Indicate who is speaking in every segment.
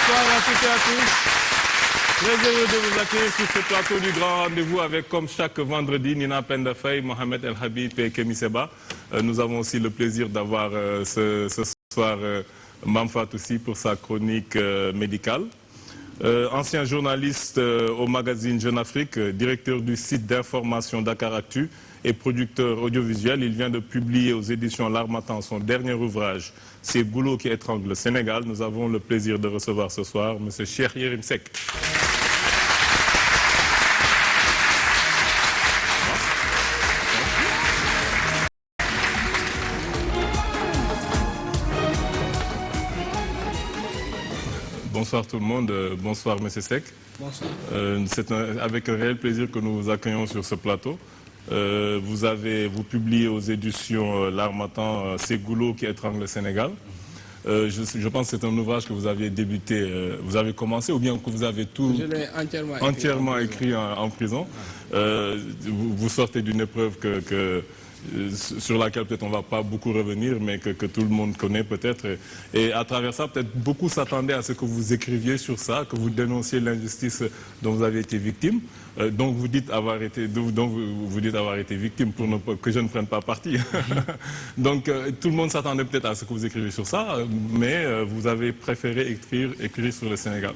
Speaker 1: Bonsoir à toutes et à tous. Très heureux de vous accueillir sur ce plateau du Grand Rendez-vous avec, comme chaque vendredi, Nina Pendafaye, Mohamed El Habib et Kemi Seba. Nous avons aussi le plaisir d'avoir ce soir Mame Fatou Sy pour sa chronique médicale. Ancien journaliste au magazine Jeune Afrique, directeur du site d'information Dakaractu et producteur audiovisuel, il vient de publier aux éditions L'Harmattan son dernier ouvrage, C'est Goulot qui étrangle le Sénégal. Nous avons le plaisir de recevoir ce soir M. Cheikh Yérim Seck. Bonsoir tout le monde, bonsoir M. Seck.
Speaker 2: Bonsoir.
Speaker 1: C'est avec un réel plaisir que nous vous accueillons sur ce plateau. Vous publiez aux éditions L'Harmattan C'est Goulot qui étrangle le Sénégal. Je pense que c'est un ouvrage que vous aviez débuté, vous avez commencé ou bien que vous avez tout entièrement écrit en prison. Vous sortez d'une épreuve sur laquelle peut-être on ne va pas beaucoup revenir, mais que tout le monde connaît peut-être. Et à travers ça, peut-être beaucoup s'attendaient à ce que vous écriviez sur ça, que vous dénonciez l'injustice dont vous avez été victime. Donc vous dites avoir été victime pour que je ne prenne pas parti. Donc tout le monde s'attendait peut-être à ce que vous écriviez sur ça, mais vous avez préféré écrire sur le Sénégal.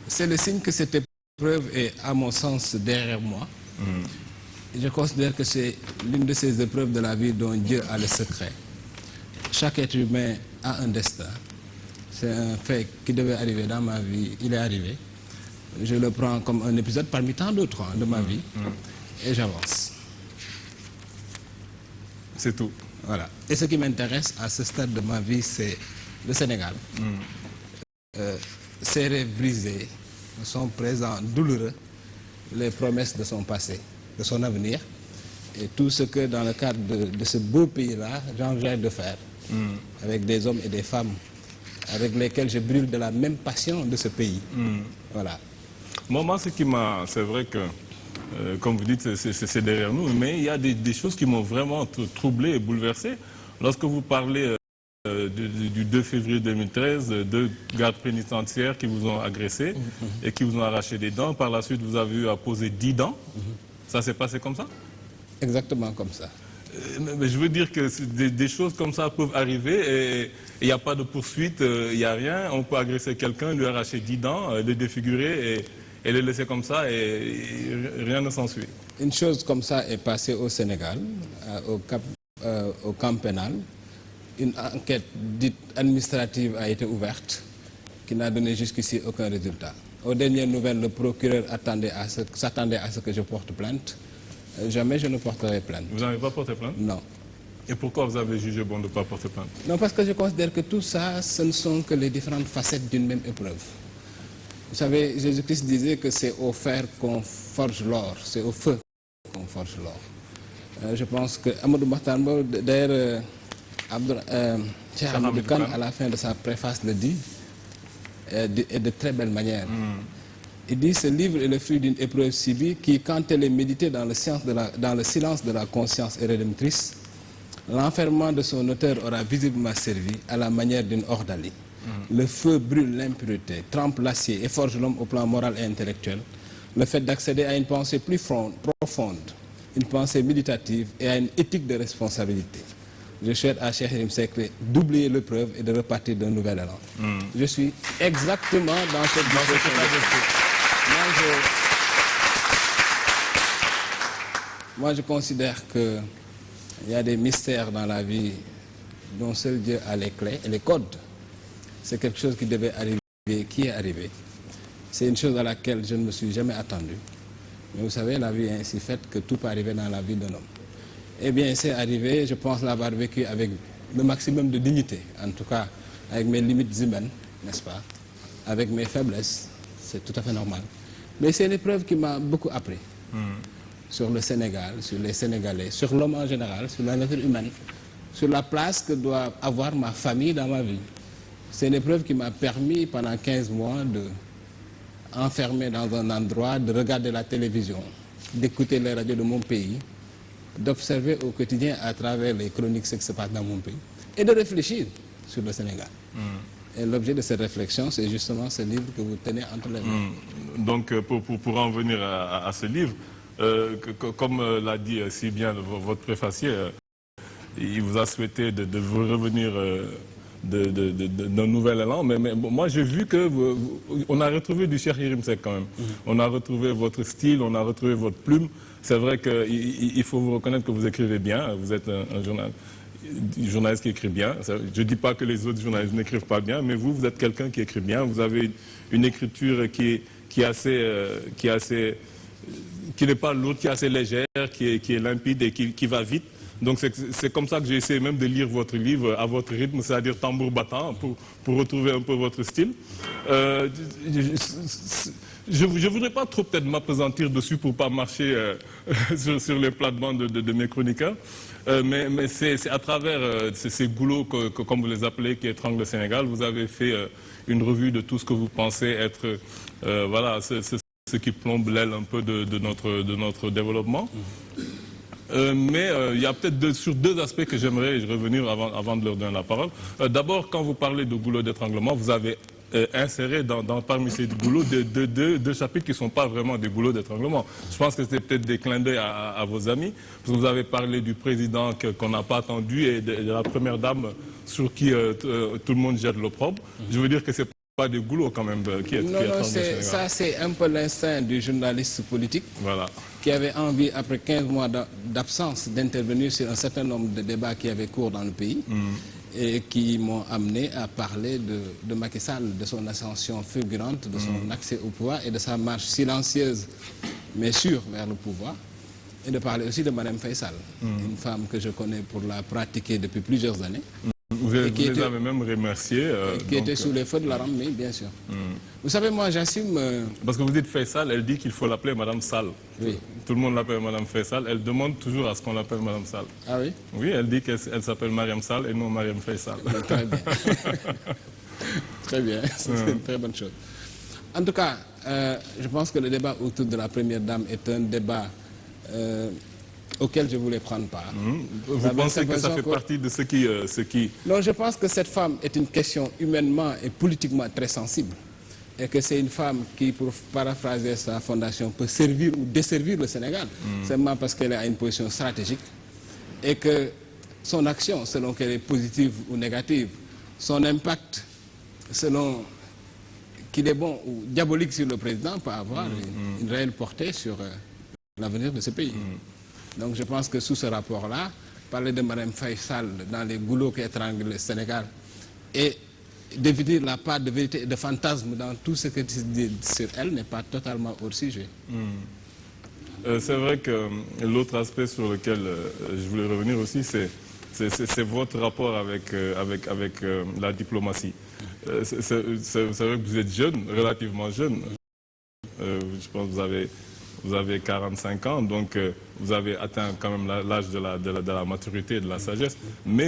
Speaker 2: C'est le signe que cette épreuve est, à mon sens, derrière moi. Je considère que c'est l'une de ces épreuves de la vie dont Dieu a le secret. Chaque être humain a un destin. C'est un fait qui devait arriver dans ma vie, il est arrivé. Je le prends comme un épisode parmi tant d'autres de ma vie et j'avance.
Speaker 1: C'est tout.
Speaker 2: Voilà. Et ce qui m'intéresse à ce stade de ma vie, c'est le Sénégal. Ses rêves brisés, son présent douloureux, les promesses de son passé, de son avenir et tout ce que dans le cadre de ce beau pays-là, j'envisage de faire avec des hommes et des femmes avec lesquels je brûle de la même passion de ce pays. Voilà.
Speaker 1: Moi, c'est vrai que, comme vous dites, c'est derrière nous, mais il y a des choses qui m'ont vraiment troublé et bouleversé. Lorsque vous parlez du 2 février 2013, deux gardes pénitentiaires qui vous ont agressé et qui vous ont arraché des dents, par la suite vous avez eu à poser 10 dents. Ça s'est passé comme ça?
Speaker 2: Exactement comme ça.
Speaker 1: Mais je veux dire que des choses comme ça peuvent arriver et il n'y a pas de poursuite, il n'y a rien. On peut agresser quelqu'un, lui arracher 10 dents, le défigurer et le laisser comme ça et rien ne s'ensuit.
Speaker 2: Une chose comme ça est passée au Sénégal, au camp pénal. Une enquête dite administrative a été ouverte qui n'a donné jusqu'ici aucun résultat. Aux dernières nouvelles, le procureur s'attendait à ce que je porte plainte. Jamais je ne porterai plainte.
Speaker 1: Vous n'avez pas porté plainte?
Speaker 2: Non.
Speaker 1: Et pourquoi vous avez jugé bon de ne pas porter plainte?
Speaker 2: Non, parce que je considère que tout ça, ce ne sont que les différentes facettes d'une même épreuve. Vous savez, Jésus-Christ disait que c'est au fer qu'on forge l'or, c'est au feu qu'on forge l'or. Je pense que Amadou Mahtarmbo, d'ailleurs, Cheikh Amadou Kane, à la fin de sa préface, le dit, et de très belle manière. Il dit, ce livre est le fruit d'une épreuve civique qui, quand elle est méditée dans le silence de la conscience est rédemptrice, l'enfermement de son auteur aura visiblement servi à la manière d'une ordalie. Le feu brûle l'impureté, trempe l'acier et forge l'homme au plan moral et intellectuel. Le fait d'accéder à une pensée plus profonde, une pensée méditative et à une éthique de responsabilité. Je souhaite à Cheikh Yérim Seck d'oublier l'épreuve et de repartir d'un nouvel élan. Je suis exactement dans cette Moi, je considère qu'il y a des mystères dans la vie dont seul Dieu a les clés et les codes. C'est quelque chose qui devait arriver, qui est arrivé. C'est une chose à laquelle je ne me suis jamais attendu. Mais vous savez, la vie est ainsi faite que tout peut arriver dans la vie d'un homme. Eh bien, c'est arrivé, je pense l'avoir vécu avec le maximum de dignité, en tout cas avec mes limites humaines, n'est-ce pas, avec mes faiblesses, c'est tout à fait normal. Mais c'est l'épreuve qui m'a beaucoup appris sur le Sénégal, sur les Sénégalais, sur l'homme en général, sur la nature humaine, sur la place que doit avoir ma famille dans ma vie. C'est une épreuve qui m'a permis pendant 15 mois de enfermer dans un endroit, de regarder la télévision, d'écouter les radios de mon pays, d'observer au quotidien à travers les chroniques ce qui se passe dans mon pays et de réfléchir sur le Sénégal. Et l'objet de cette réflexion, c'est justement ce livre que vous tenez entre les mains.
Speaker 1: Donc, pour en venir à ce livre, comme l'a dit si bien votre préfacier, il vous a souhaité de vous revenir d'un nouvel élan. Mais moi, j'ai vu que on a retrouvé du Cheikh Yérim Seck quand même. On a retrouvé votre style, on a retrouvé votre plume. C'est vrai qu'il faut vous reconnaître que vous écrivez bien. Vous êtes un journaliste qui écrit bien. Je ne dis pas que les autres journalistes n'écrivent pas bien, mais vous êtes quelqu'un qui écrit bien. Vous avez une écriture qui n'est pas lourde, qui est assez légère, qui est limpide et qui va vite. Donc c'est comme ça que j'ai essayé même de lire votre livre à votre rythme, c'est-à-dire tambour battant, pour retrouver un peu votre style. Je ne voudrais pas trop peut-être m'appesantir dessus pour ne pas marcher sur les plates-bandes de mes chroniqueurs, mais c'est à travers ces goulots, comme vous les appelez, qui étranglent le Sénégal. Vous avez fait une revue de tout ce que vous pensez être voilà, ce qui plombe l'aile un peu de notre développement. Mais il y a peut-être sur deux aspects que j'aimerais revenir avant de leur donner la parole. D'abord, quand vous parlez de goulot d'étranglement, vous avez inséré parmi ces goulots deux chapitres qui ne sont pas vraiment des goulots d'étranglement. Je pense que c'était peut-être des clins d'œil à vos amis, parce que vous avez parlé du président qu'on n'a pas attendu et de la première dame sur qui tout le monde jette l'opprobre. Je veux dire que c'est pas des goulots quand même qui est
Speaker 2: Non, ça c'est un peu l'instinct du journaliste politique,
Speaker 1: voilà, qui
Speaker 2: avait envie, après 15 mois d'absence, d'intervenir sur un certain nombre de débats qui avaient cours dans le pays et qui m'ont amené à parler de Macky Sall, de son ascension fulgurante, de son accès au pouvoir et de sa marche silencieuse mais sûre vers le pouvoir, et de parler aussi de Mme Faye Sall, une femme que je connais pour la pratiquer depuis plusieurs années.
Speaker 1: Vous les avez même remerciés.
Speaker 2: Qui était sous les feux de la ramée, bien sûr. Vous savez, moi, j'assume...
Speaker 1: Parce que vous dites Faisal, elle dit qu'il faut l'appeler Madame Sall.
Speaker 2: Oui.
Speaker 1: Tout le monde l'appelle Madame Faisal. Elle demande toujours à ce qu'on l'appelle Madame Sall.
Speaker 2: Ah oui?
Speaker 1: Oui, elle dit qu'elle s'appelle Mariam Sall et non Mariam Faisal.
Speaker 2: Très bien. Très bien, c'est une très bonne chose. En tout cas, je pense que le débat autour de la première dame est un débat... auquel je voulais prendre part.
Speaker 1: Vous pensez que ça fait partie de ce qui...
Speaker 2: Non, je pense que cette femme est une question humainement et politiquement très sensible. Et que c'est une femme qui, pour paraphraser sa fondation, peut servir ou desservir le Sénégal. Seulement parce qu'elle a une position stratégique. Et que son action, selon qu'elle est positive ou négative, son impact, selon qu'il est bon ou diabolique sur le président, peut avoir une réelle portée sur l'avenir de ce pays. Donc je pense que sous ce rapport-là, parler de Mme Faye Sall dans les goulots qui étranglent le Sénégal et d'éviter la part de vérité et de fantasme dans tout ce que se dit sur elle n'est pas totalement hors sujet.
Speaker 1: C'est vrai que l'autre aspect sur lequel je voulais revenir aussi, c'est votre rapport avec la diplomatie. C'est vrai que vous êtes jeune, relativement jeune. Je pense que vous avez 45 ans, donc vous avez atteint quand même l'âge de la maturité et de la sagesse. Mais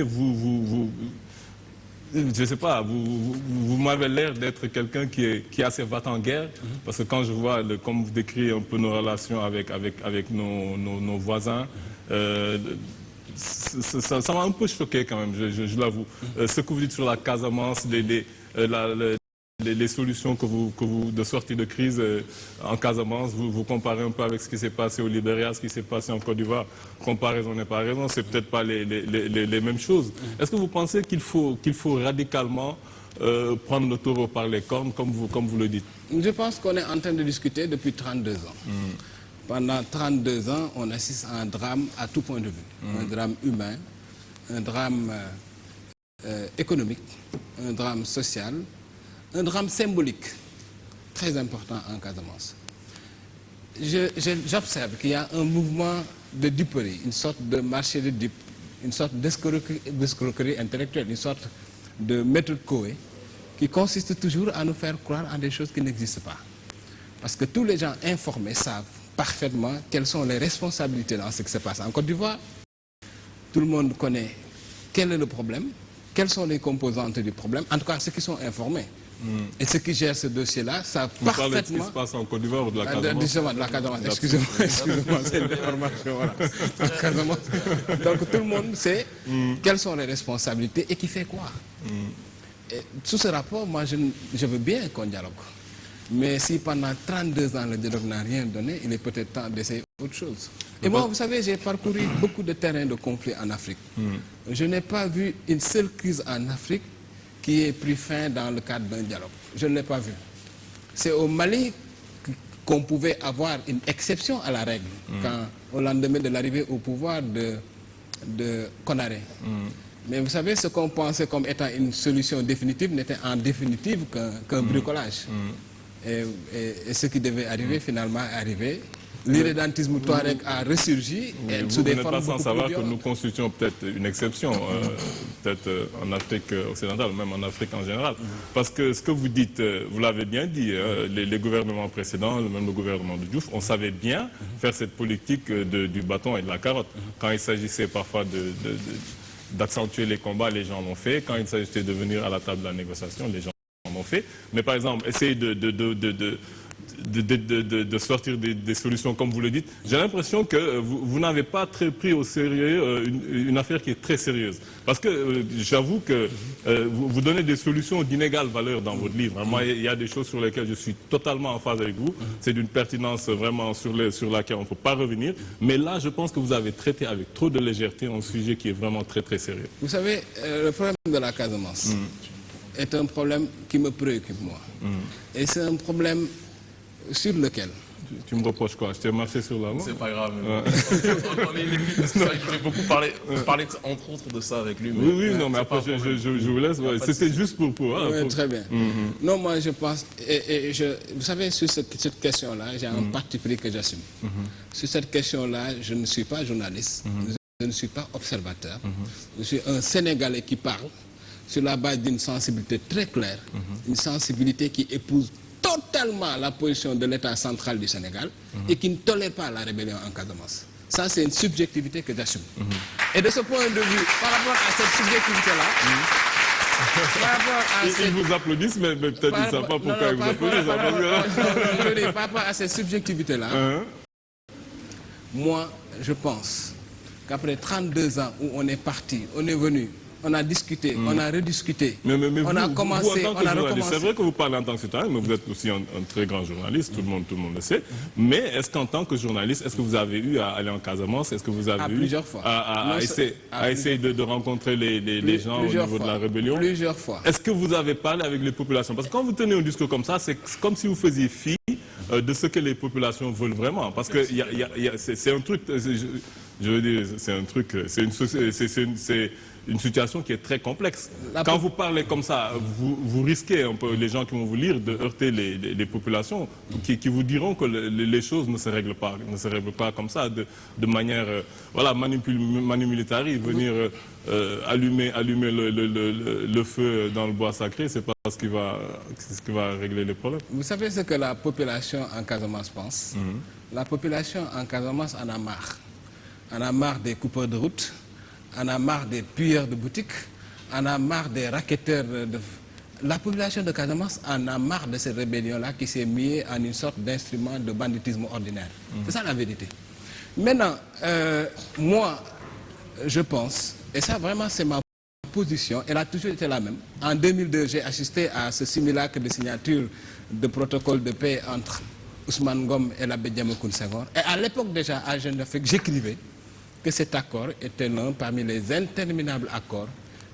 Speaker 1: je ne sais pas, vous m'avez l'air d'être quelqu'un qui est assez va-t-en-guerre, parce que quand je vois, comme vous décrivez un peu nos relations avec nos voisins, ça m'a un peu choqué quand même, je l'avoue. Ce que vous dites sur la Casamance, les solutions de sortie de crise en Casamance, vous comparez un peu avec ce qui s'est passé au Libéria, ce qui s'est passé en Côte d'Ivoire. Comparaison n'est pas raison, c'est peut-être pas les mêmes choses. Est-ce que vous pensez qu'il faut radicalement prendre le taureau par les cornes, comme vous le dites?
Speaker 2: Je pense qu'on est en train de discuter depuis 32 ans. Pendant 32 ans, on assiste à un drame à tout point de vue. Un drame humain, un drame économique, un drame social, un drame symbolique très important en Casamance. J'observe qu'il y a un mouvement de duperie, une sorte de marché de dupes, une sorte d'escroquerie intellectuelle, une sorte de méthode Coué qui consiste toujours à nous faire croire en des choses qui n'existent pas. Parce que tous les gens informés savent parfaitement quelles sont les responsabilités dans ce qui se passe en Côte d'Ivoire. Tout le monde connaît quel est le problème, quelles sont les composantes du problème, en tout cas ceux qui sont informés. Et ceux qui gèrent ce dossier-là savent parfaitement...
Speaker 1: Vous parlez de ce qui se passe en Côte d'Ivoire ou de la Casamance?
Speaker 2: Justement, de la Casamance, excusez-moi, c'est une déformation, voilà. La Casamance. Donc tout le monde sait quelles sont les responsabilités et qui fait quoi. sous ce rapport, moi, je veux bien qu'on dialogue. Mais si pendant 32 ans, le dialogue n'a rien donné, il est peut-être temps d'essayer autre chose. Et moi, vous savez, j'ai parcouru beaucoup de terrains de conflit en Afrique. Je n'ai pas vu une seule crise en Afrique qui ait pris fin dans le cadre d'un dialogue. Je ne l'ai pas vu. C'est au Mali qu'on pouvait avoir une exception à la règle, quand, au lendemain de l'arrivée au pouvoir de Konaré. Mais vous savez, ce qu'on pensait comme étant une solution définitive n'était en définitive qu'un bricolage. Et ce qui devait arriver, finalement, est arrivé. L'irrédentisme touareg a ressurgi.
Speaker 1: Vous n'êtes pas sans savoir que nous constituons peut-être une exception, peut-être en Afrique occidentale, même en Afrique en général. Parce que ce que vous dites, vous l'avez bien dit, les gouvernements précédents, même le gouvernement de Diouf, on savait bien faire cette politique du bâton et de la carotte. Quand il s'agissait parfois d'accentuer les combats, les gens l'ont fait. Quand il s'agissait de venir à la table de la négociation, les gens l'ont fait. Mais par exemple, essayer de sortir des solutions comme vous le dites, j'ai l'impression que vous n'avez pas très pris au sérieux une affaire qui est très sérieuse. Parce que j'avoue que vous donnez des solutions d'inégale valeur dans votre livre. Moi, il y a des choses sur lesquelles je suis totalement en phase avec vous. C'est d'une pertinence vraiment sur laquelle on ne peut pas revenir. Mais là, je pense que vous avez traité avec trop de légèreté un sujet qui est vraiment très très sérieux.
Speaker 2: Vous savez, le problème de la Casamance est un problème qui me préoccupe, moi. Et c'est un problème sur lequel...
Speaker 1: Tu me reproches quoi? Je t'ai marché sur la main?
Speaker 3: C'est pas grave. C'est vrai que je vais beaucoup parler entre autres de ça avec lui. Mais
Speaker 1: oui, non, mais après je vous laisse. Ouais. C'était juste pour...
Speaker 2: Très bien. Non, moi je pense... vous savez, sur cette question-là, j'ai un parti pris que j'assume. Sur cette question-là, je ne suis pas journaliste, je ne suis pas observateur. Je suis un Sénégalais qui parle sur la base d'une sensibilité très claire, une sensibilité qui épouse totalement la position de l'État central du Sénégal et qui ne tolère pas la rébellion en Casamance. Ça, c'est une subjectivité que j'assume. Et de ce point de vue, par rapport à cette subjectivité-là,
Speaker 1: ils vous applaudissent, mais peut-être ils ne savent pas pourquoi ils vous applaudissent.
Speaker 2: Par rapport à cette subjectivité-là, moi, je pense qu'après 32 ans où on est parti, on est venu, on a discuté, on a rediscuté, on a commencé, on a recommencé.
Speaker 1: C'est vrai que vous parlez en tant que citoyen, mais vous êtes aussi un très grand journaliste, tout le monde le sait. Mais est-ce qu'en tant que journaliste, est-ce que vous avez eu à aller en Casamance? Est-ce que vous avez eu
Speaker 2: plusieurs fois.
Speaker 1: à essayer de rencontrer les gens au niveau de la rébellion?
Speaker 2: Plusieurs fois.
Speaker 1: Est-ce que vous avez parlé avec les populations? Parce que quand vous tenez un discours comme ça, c'est comme si vous faisiez fi de ce que les populations veulent vraiment. Parce que c'est un truc, je veux dire, c'est un truc, c'est une situation qui est très complexe. Quand vous parlez comme ça, vous risquez un peu, les gens qui vont vous lire, de heurter les populations qui vous diront que les choses ne se règlent pas comme ça, de manière manipulative, venir allumer le feu dans le bois sacré, c'est pas ce qui va régler les problèmes.
Speaker 2: Vous savez ce que la population en Casamance pense? La population en Casamance en a marre. On a marre des coupeurs de route, on a marre des pilleurs de boutiques, on a marre des racketteurs La population de Casamance en a marre de cette rébellion-là qui s'est mise en une sorte d'instrument de banditisme ordinaire. C'est ça la vérité. Maintenant, moi, je pense, et ça vraiment c'est ma position, elle a toujours été la même. En 2002, j'ai assisté à ce simulacre de signature de protocole de paix entre Ousmane Ngom et l'abbé Diamecoune Senghor. Et à l'époque déjà, à Jeune d'Afrique, j'écrivais que cet accord était l'un parmi les interminables accords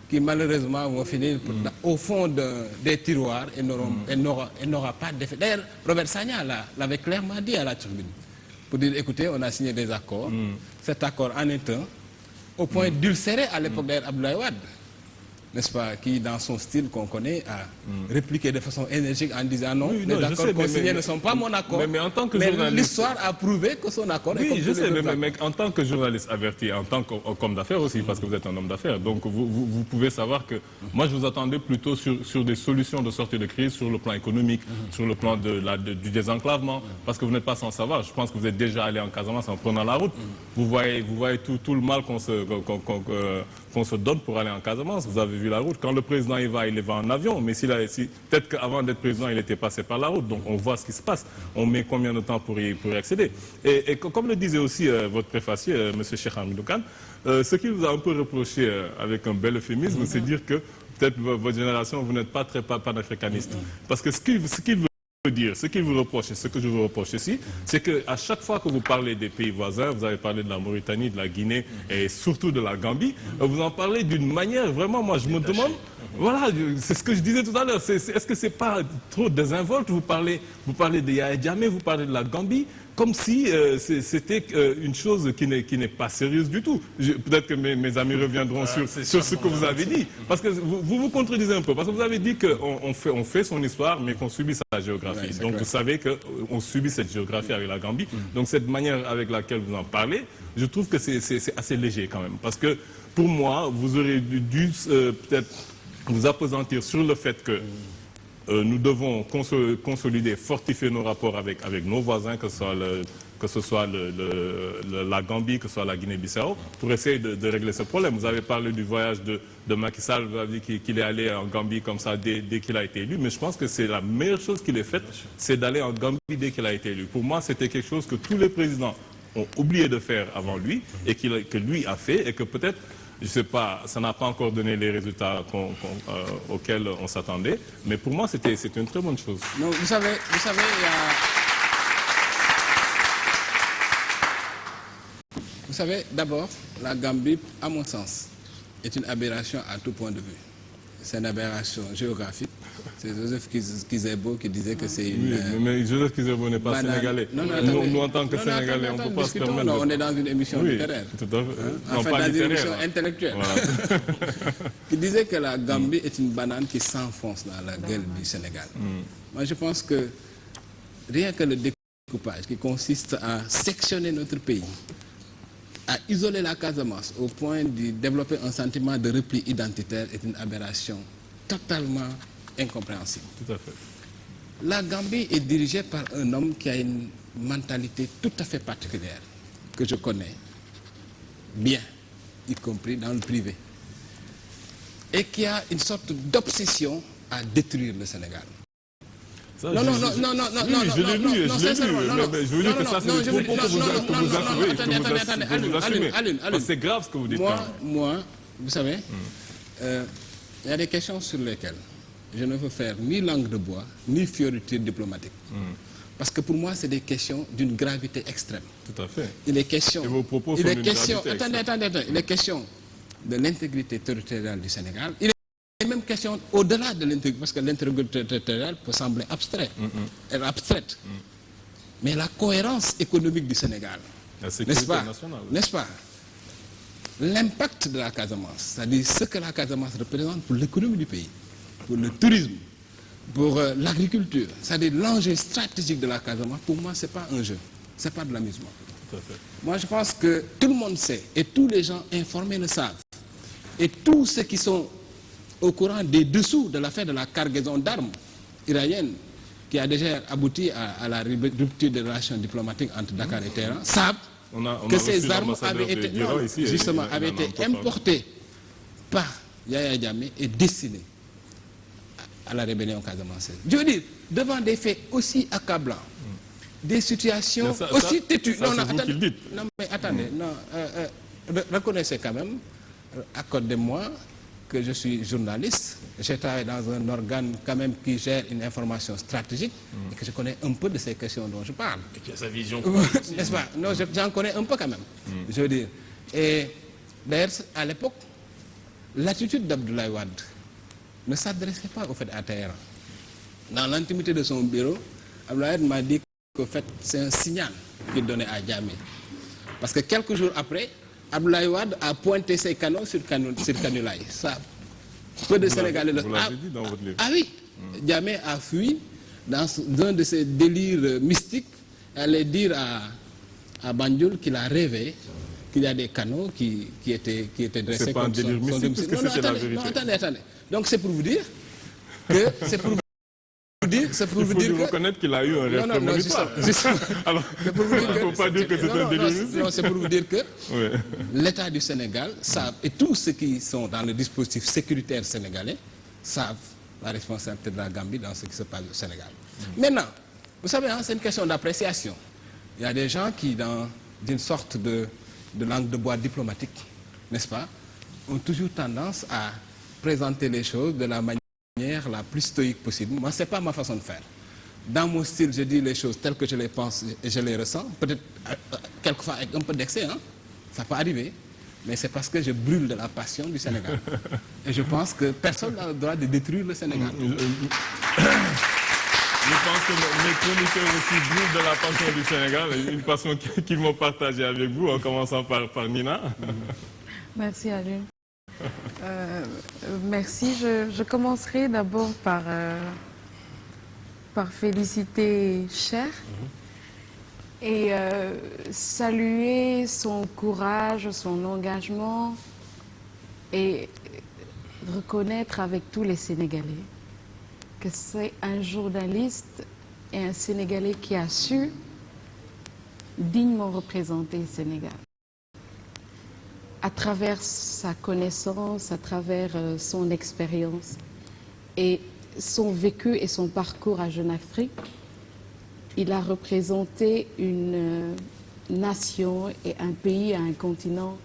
Speaker 2: qui malheureusement vont finir au fond des tiroirs et n'aura pas d'effet. D'ailleurs, Robert Sagna l'avait clairement dit à la tribune, pour dire, écoutez, on a signé des accords, cet accord en est un, au point d'ulcérer à l'époque d'ailleurs Abdoulaye Wade, n'est-ce pas, qui dans son style qu'on connaît a répliqué de façon énergique en disant non, les accords consignés ne sont pas mon accord.
Speaker 1: Mais en tant que
Speaker 2: mais
Speaker 1: journaliste,
Speaker 2: l'histoire a prouvé que son accord est comme
Speaker 1: je sais, mais en tant que journaliste averti, en tant qu'homme d'affaires aussi, parce que vous êtes un homme d'affaires, donc vous pouvez savoir que moi je vous attendais plutôt sur des solutions de sortie de crise, sur le plan économique, sur le plan du désenclavement, parce que vous n'êtes pas sans savoir. Je pense que vous êtes déjà allé en Casamance en prenant la route. Vous voyez tout le mal qu'on se donne pour aller en Casamance. Vous avez vu la route. Quand le président il va en avion, mais peut-être qu'avant d'être président, il était passé par la route. Donc on voit ce qui se passe. On met combien de temps pour y accéder. Et comme le disait aussi votre préfacier, M. Cheikh Hamidou Kane, ce qu'il vous a un peu reproché avec un bel euphémisme, c'est dire que peut-être votre génération, vous n'êtes pas très panafricaniste. Parce que ce qu'il veut dire, ce qu'il vous reproche et ce que je vous reproche ici, c'est qu'à chaque fois que vous parlez des pays voisins, vous avez parlé de la Mauritanie, de la Guinée et surtout de la Gambie, vous en parlez d'une manière, vraiment, moi je me demande, voilà, c'est ce que je disais tout à l'heure, est-ce que c'est pas trop désinvolte? Vous parlez de Yaya Jammeh, vous parlez de la Gambie, comme si c'était une chose qui n'est pas sérieuse du tout. Peut-être que mes amis reviendront sur ce que vous avez dit. Parce que vous vous contredisez un peu. Parce que vous avez dit qu'on fait son histoire, mais qu'on subit sa géographie. Ouais, donc vous savez qu'on subit cette géographie avec la Gambie. Donc cette manière avec laquelle vous en parlez, je trouve que c'est assez léger quand même. Parce que pour moi, vous aurez dû peut-être vous appesantir sur le fait que nous devons consolider, fortifier nos rapports avec nos voisins, que ce soit la Gambie, que ce soit la Guinée-Bissau, pour essayer de régler ce problème. Vous avez parlé du voyage de Macky Sall, vous avez dit qu'il est allé en Gambie comme ça dès qu'il a été élu, mais je pense que c'est la meilleure chose qu'il ait faite, c'est d'aller en Gambie dès qu'il a été élu. Pour moi, c'était quelque chose que tous les présidents ont oublié de faire avant lui, et que lui a fait, et que peut-être, je ne sais pas, ça n'a pas encore donné les résultats auxquels on s'attendait, mais pour moi, c'était une très bonne chose.
Speaker 2: Non, vous savez, Vous savez, d'abord, la Gambie, à mon sens, est une aberration à tout point de vue. C'est une aberration géographique. C'est Joseph Kizerbo qui disait que c'est une...
Speaker 1: Oui, mais Joseph Kizerbo n'est pas sénégalais. Nous, en tant que Sénégalais, on ne peut pas se permettre...
Speaker 2: Non, on est dans une émission littéraire.
Speaker 1: Tout à fait.
Speaker 2: Hein? Enfin, dans une émission intellectuelle. Voilà. Qui disait que la Gambie est une banane qui s'enfonce dans la gueule du Sénégal. Moi, je pense que rien que le découpage qui consiste à sectionner notre pays, à isoler la Casamance au point de développer un sentiment de repli identitaire est une aberration totalement incompréhensible.
Speaker 1: Tout à fait.
Speaker 2: La Gambie est dirigée par un homme qui a une mentalité tout à fait particulière, que je connais bien, y compris dans le privé, et qui a une sorte d'obsession à détruire le Sénégal.
Speaker 1: Ça, non, je l'ai lu, je veux dire que ça, c'est le propos que vous assumez. C'est grave ce que vous dites.
Speaker 2: Moi, vous savez, il y a des questions sur lesquelles je ne veux faire ni langue de bois, ni fioriture diplomatique. Parce que pour moi, c'est des questions d'une gravité extrême.
Speaker 1: Tout à fait.
Speaker 2: Il est question...
Speaker 1: Et vos propos sont d'une gravité extrême.
Speaker 2: Attendez. Il est question de l'intégrité territoriale du Sénégal. Il est même question au-delà de l'intégrité, parce que l'intégrité territoriale peut sembler abstraite. Elle est abstraite. Mais la cohérence économique du Sénégal, n'est-ce pas? L'impact de la Casamance, c'est-à-dire ce que la Casamance représente pour l'économie du pays, pour le tourisme, pour l'agriculture, c'est-à-dire l'enjeu stratégique de la Casamance, pour moi, ce n'est pas un jeu, ce n'est pas de l'amusement. Moi, je pense que tout le monde sait, et tous les gens informés le savent, et tous ceux qui sont au courant des dessous de l'affaire de la cargaison d'armes iraniennes, qui a déjà abouti à la rupture des relations diplomatiques entre Dakar et Téhéran, savent que ces armes avaient été importées par Yaya Jammeh et destinées à la rébellion casamançaise. Je veux dire, devant des faits aussi accablants, des situations aussi têtues. Non, mais attendez, reconnaissez quand même, accordez-moi que je suis journaliste, j'ai travaillé dans un organe quand même qui gère une information stratégique et que je connais un peu de ces questions dont je parle.
Speaker 3: Et qui a sa vision.
Speaker 2: N'est-ce pas? Non, j'en connais un peu quand même, je veux dire. Et d'ailleurs, à l'époque, l'attitude d'Abdoulaye Wade ne s'adressait pas au fait à Téhéran. Dans l'intimité de son bureau, Abdoulaye Wade m'a dit qu'au fait, c'est un signal qu'il donnait à Jammeh. Parce que quelques jours après, Abdoulaye Wade a pointé ses canons sur Kanulaï. Ça, peu de Sénégalais le savent. Ah oui, Jammeh a fui dans un de ses délires mystiques, allait dire à Banjul qu'il a rêvé qu'il y a des canons qui étaient dressés.
Speaker 1: C'est pas un délire mystique, parce que c'était la vérité.
Speaker 2: Non, attendez. Donc c'est pour vous dire que... Il faut
Speaker 1: reconnaître qu'il a eu un rêve prémonitoire. Alors, il ne faut pas dire que c'est un délire mystique.
Speaker 2: Non, c'est pour vous dire que l'État du Sénégal savent, et tous ceux qui sont dans le dispositif sécuritaire sénégalais savent la responsabilité de la Gambie dans ce qui se passe au Sénégal. Maintenant, vous savez, c'est une question d'appréciation. Il y a des gens qui, dans une sorte de langue de bois diplomatique, n'est-ce pas, ont toujours tendance à présenter les choses de la manière la plus stoïque possible. Moi, c'est pas ma façon de faire. Dans mon style, je dis les choses telles que je les pense et je les ressens. Peut-être quelquefois avec un peu d'excès, hein? Ça peut arriver. Mais c'est parce que je brûle de la passion du Sénégal. Et je pense que personne n'a le droit de détruire le Sénégal.
Speaker 1: Je pense que mes chroniqueurs aussi brûlent de la passion du Sénégal, une passion qu'ils m'ont partagée avec vous, en commençant par Nina.
Speaker 4: Merci Alun. Merci. Je commencerai d'abord par féliciter Cher et saluer son courage, son engagement et reconnaître avec tous les Sénégalais que c'est un journaliste et un Sénégalais qui a su dignement représenter le Sénégal. À travers sa connaissance, à travers son expérience et son vécu et son parcours à Jeune Afrique, il a représenté une nation et un pays, un continent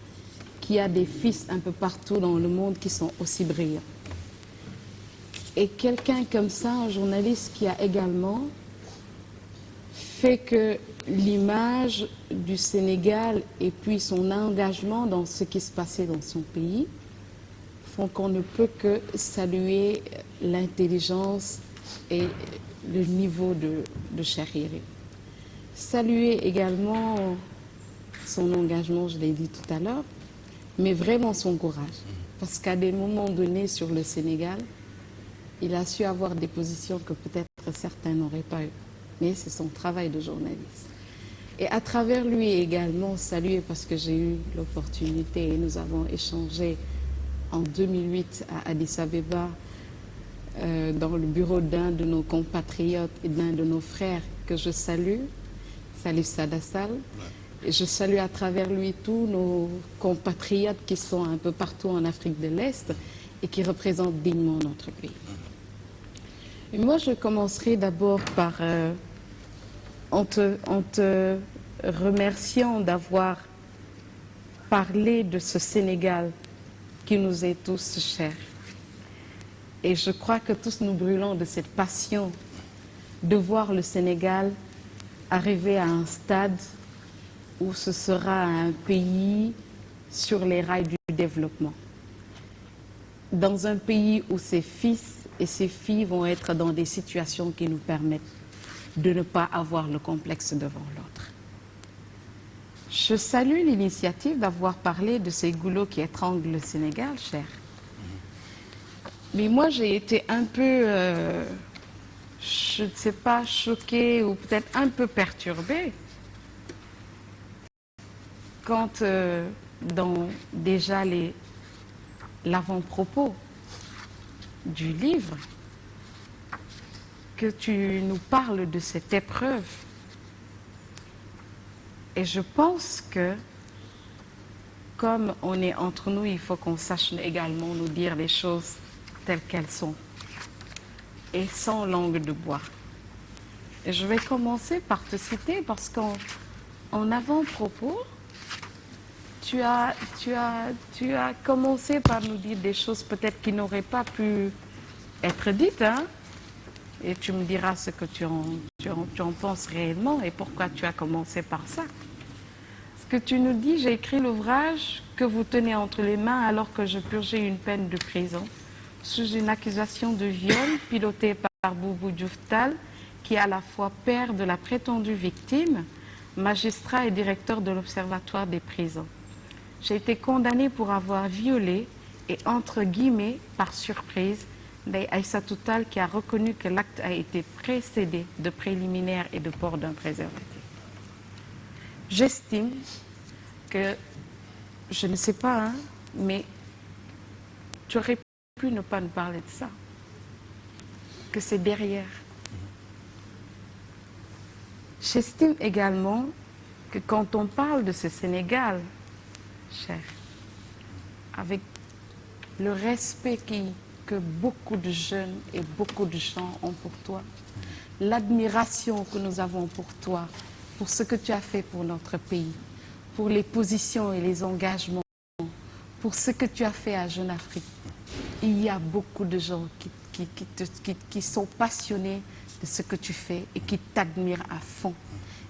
Speaker 4: qui a des fils un peu partout dans le monde qui sont aussi brillants. Et quelqu'un comme ça, un journaliste qui a également fait que l'image du Sénégal et puis son engagement dans ce qui se passait dans son pays font qu'on ne peut que saluer l'intelligence et le niveau de Cheikh Yérim. Saluer également son engagement, je l'ai dit tout à l'heure, mais vraiment son courage. Parce qu'à des moments donnés sur le Sénégal, il a su avoir des positions que peut-être certains n'auraient pas eues. Mais c'est son travail de journaliste. Et à travers lui également, saluer parce que j'ai eu l'opportunité et nous avons échangé en 2008 à Addis Abeba dans le bureau d'un de nos compatriotes et d'un de nos frères que je salue, Salif Sadassal. Et je salue à travers lui tous nos compatriotes qui sont un peu partout en Afrique de l'Est et qui représentent dignement notre pays. Et moi, je commencerai d'abord par, en te remerciant d'avoir parlé de ce Sénégal qui nous est tous cher. Et je crois que tous nous brûlons de cette passion de voir le Sénégal arriver à un stade où ce sera un pays sur les rails du développement. Dans un pays où ses fils et ses filles vont être dans des situations qui nous permettent de ne pas avoir le complexe devant l'autre. Je salue l'initiative d'avoir parlé de ces goulots qui étranglent le Sénégal, Cher. Mais moi, j'ai été un peu, je ne sais pas, choquée ou peut-être un peu perturbée quand, dans déjà l'avant-propos du livre, que tu nous parles de cette épreuve. Et je pense que, comme on est entre nous, il faut qu'on sache également nous dire les choses telles qu'elles sont, et sans langue de bois. Et je vais commencer par te citer parce qu'en avant-propos, tu as commencé par nous dire des choses peut-être qui n'auraient pas pu être dites, hein? Et tu me diras ce que tu en penses réellement et pourquoi tu as commencé par ça. Ce que tu nous dis, j'ai écrit l'ouvrage que vous tenez entre les mains alors que je purgeais une peine de prison sous une accusation de viol pilotée par Boubou Diouf Tall, qui est à la fois père de la prétendue victime, magistrat et directeur de l'Observatoire des prisons. J'ai été condamnée pour avoir violé et, entre guillemets, par surprise, Ndeye Aïssatou Tall qui a reconnu que l'acte a été précédé de préliminaires et de port d'un préservatif. J'estime que, je ne sais pas, hein, mais tu aurais pu ne pas nous parler de ça, que c'est derrière. J'estime également que quand on parle de ce Sénégal, Cher, avec le respect que beaucoup de jeunes et beaucoup de gens ont pour toi, l'admiration que nous avons pour toi, pour ce que tu as fait pour notre pays, pour les positions et les engagements, pour ce que tu as fait à Jeune Afrique. il y a beaucoup de gens qui sont passionnés de ce que tu fais et qui t'admirent à fond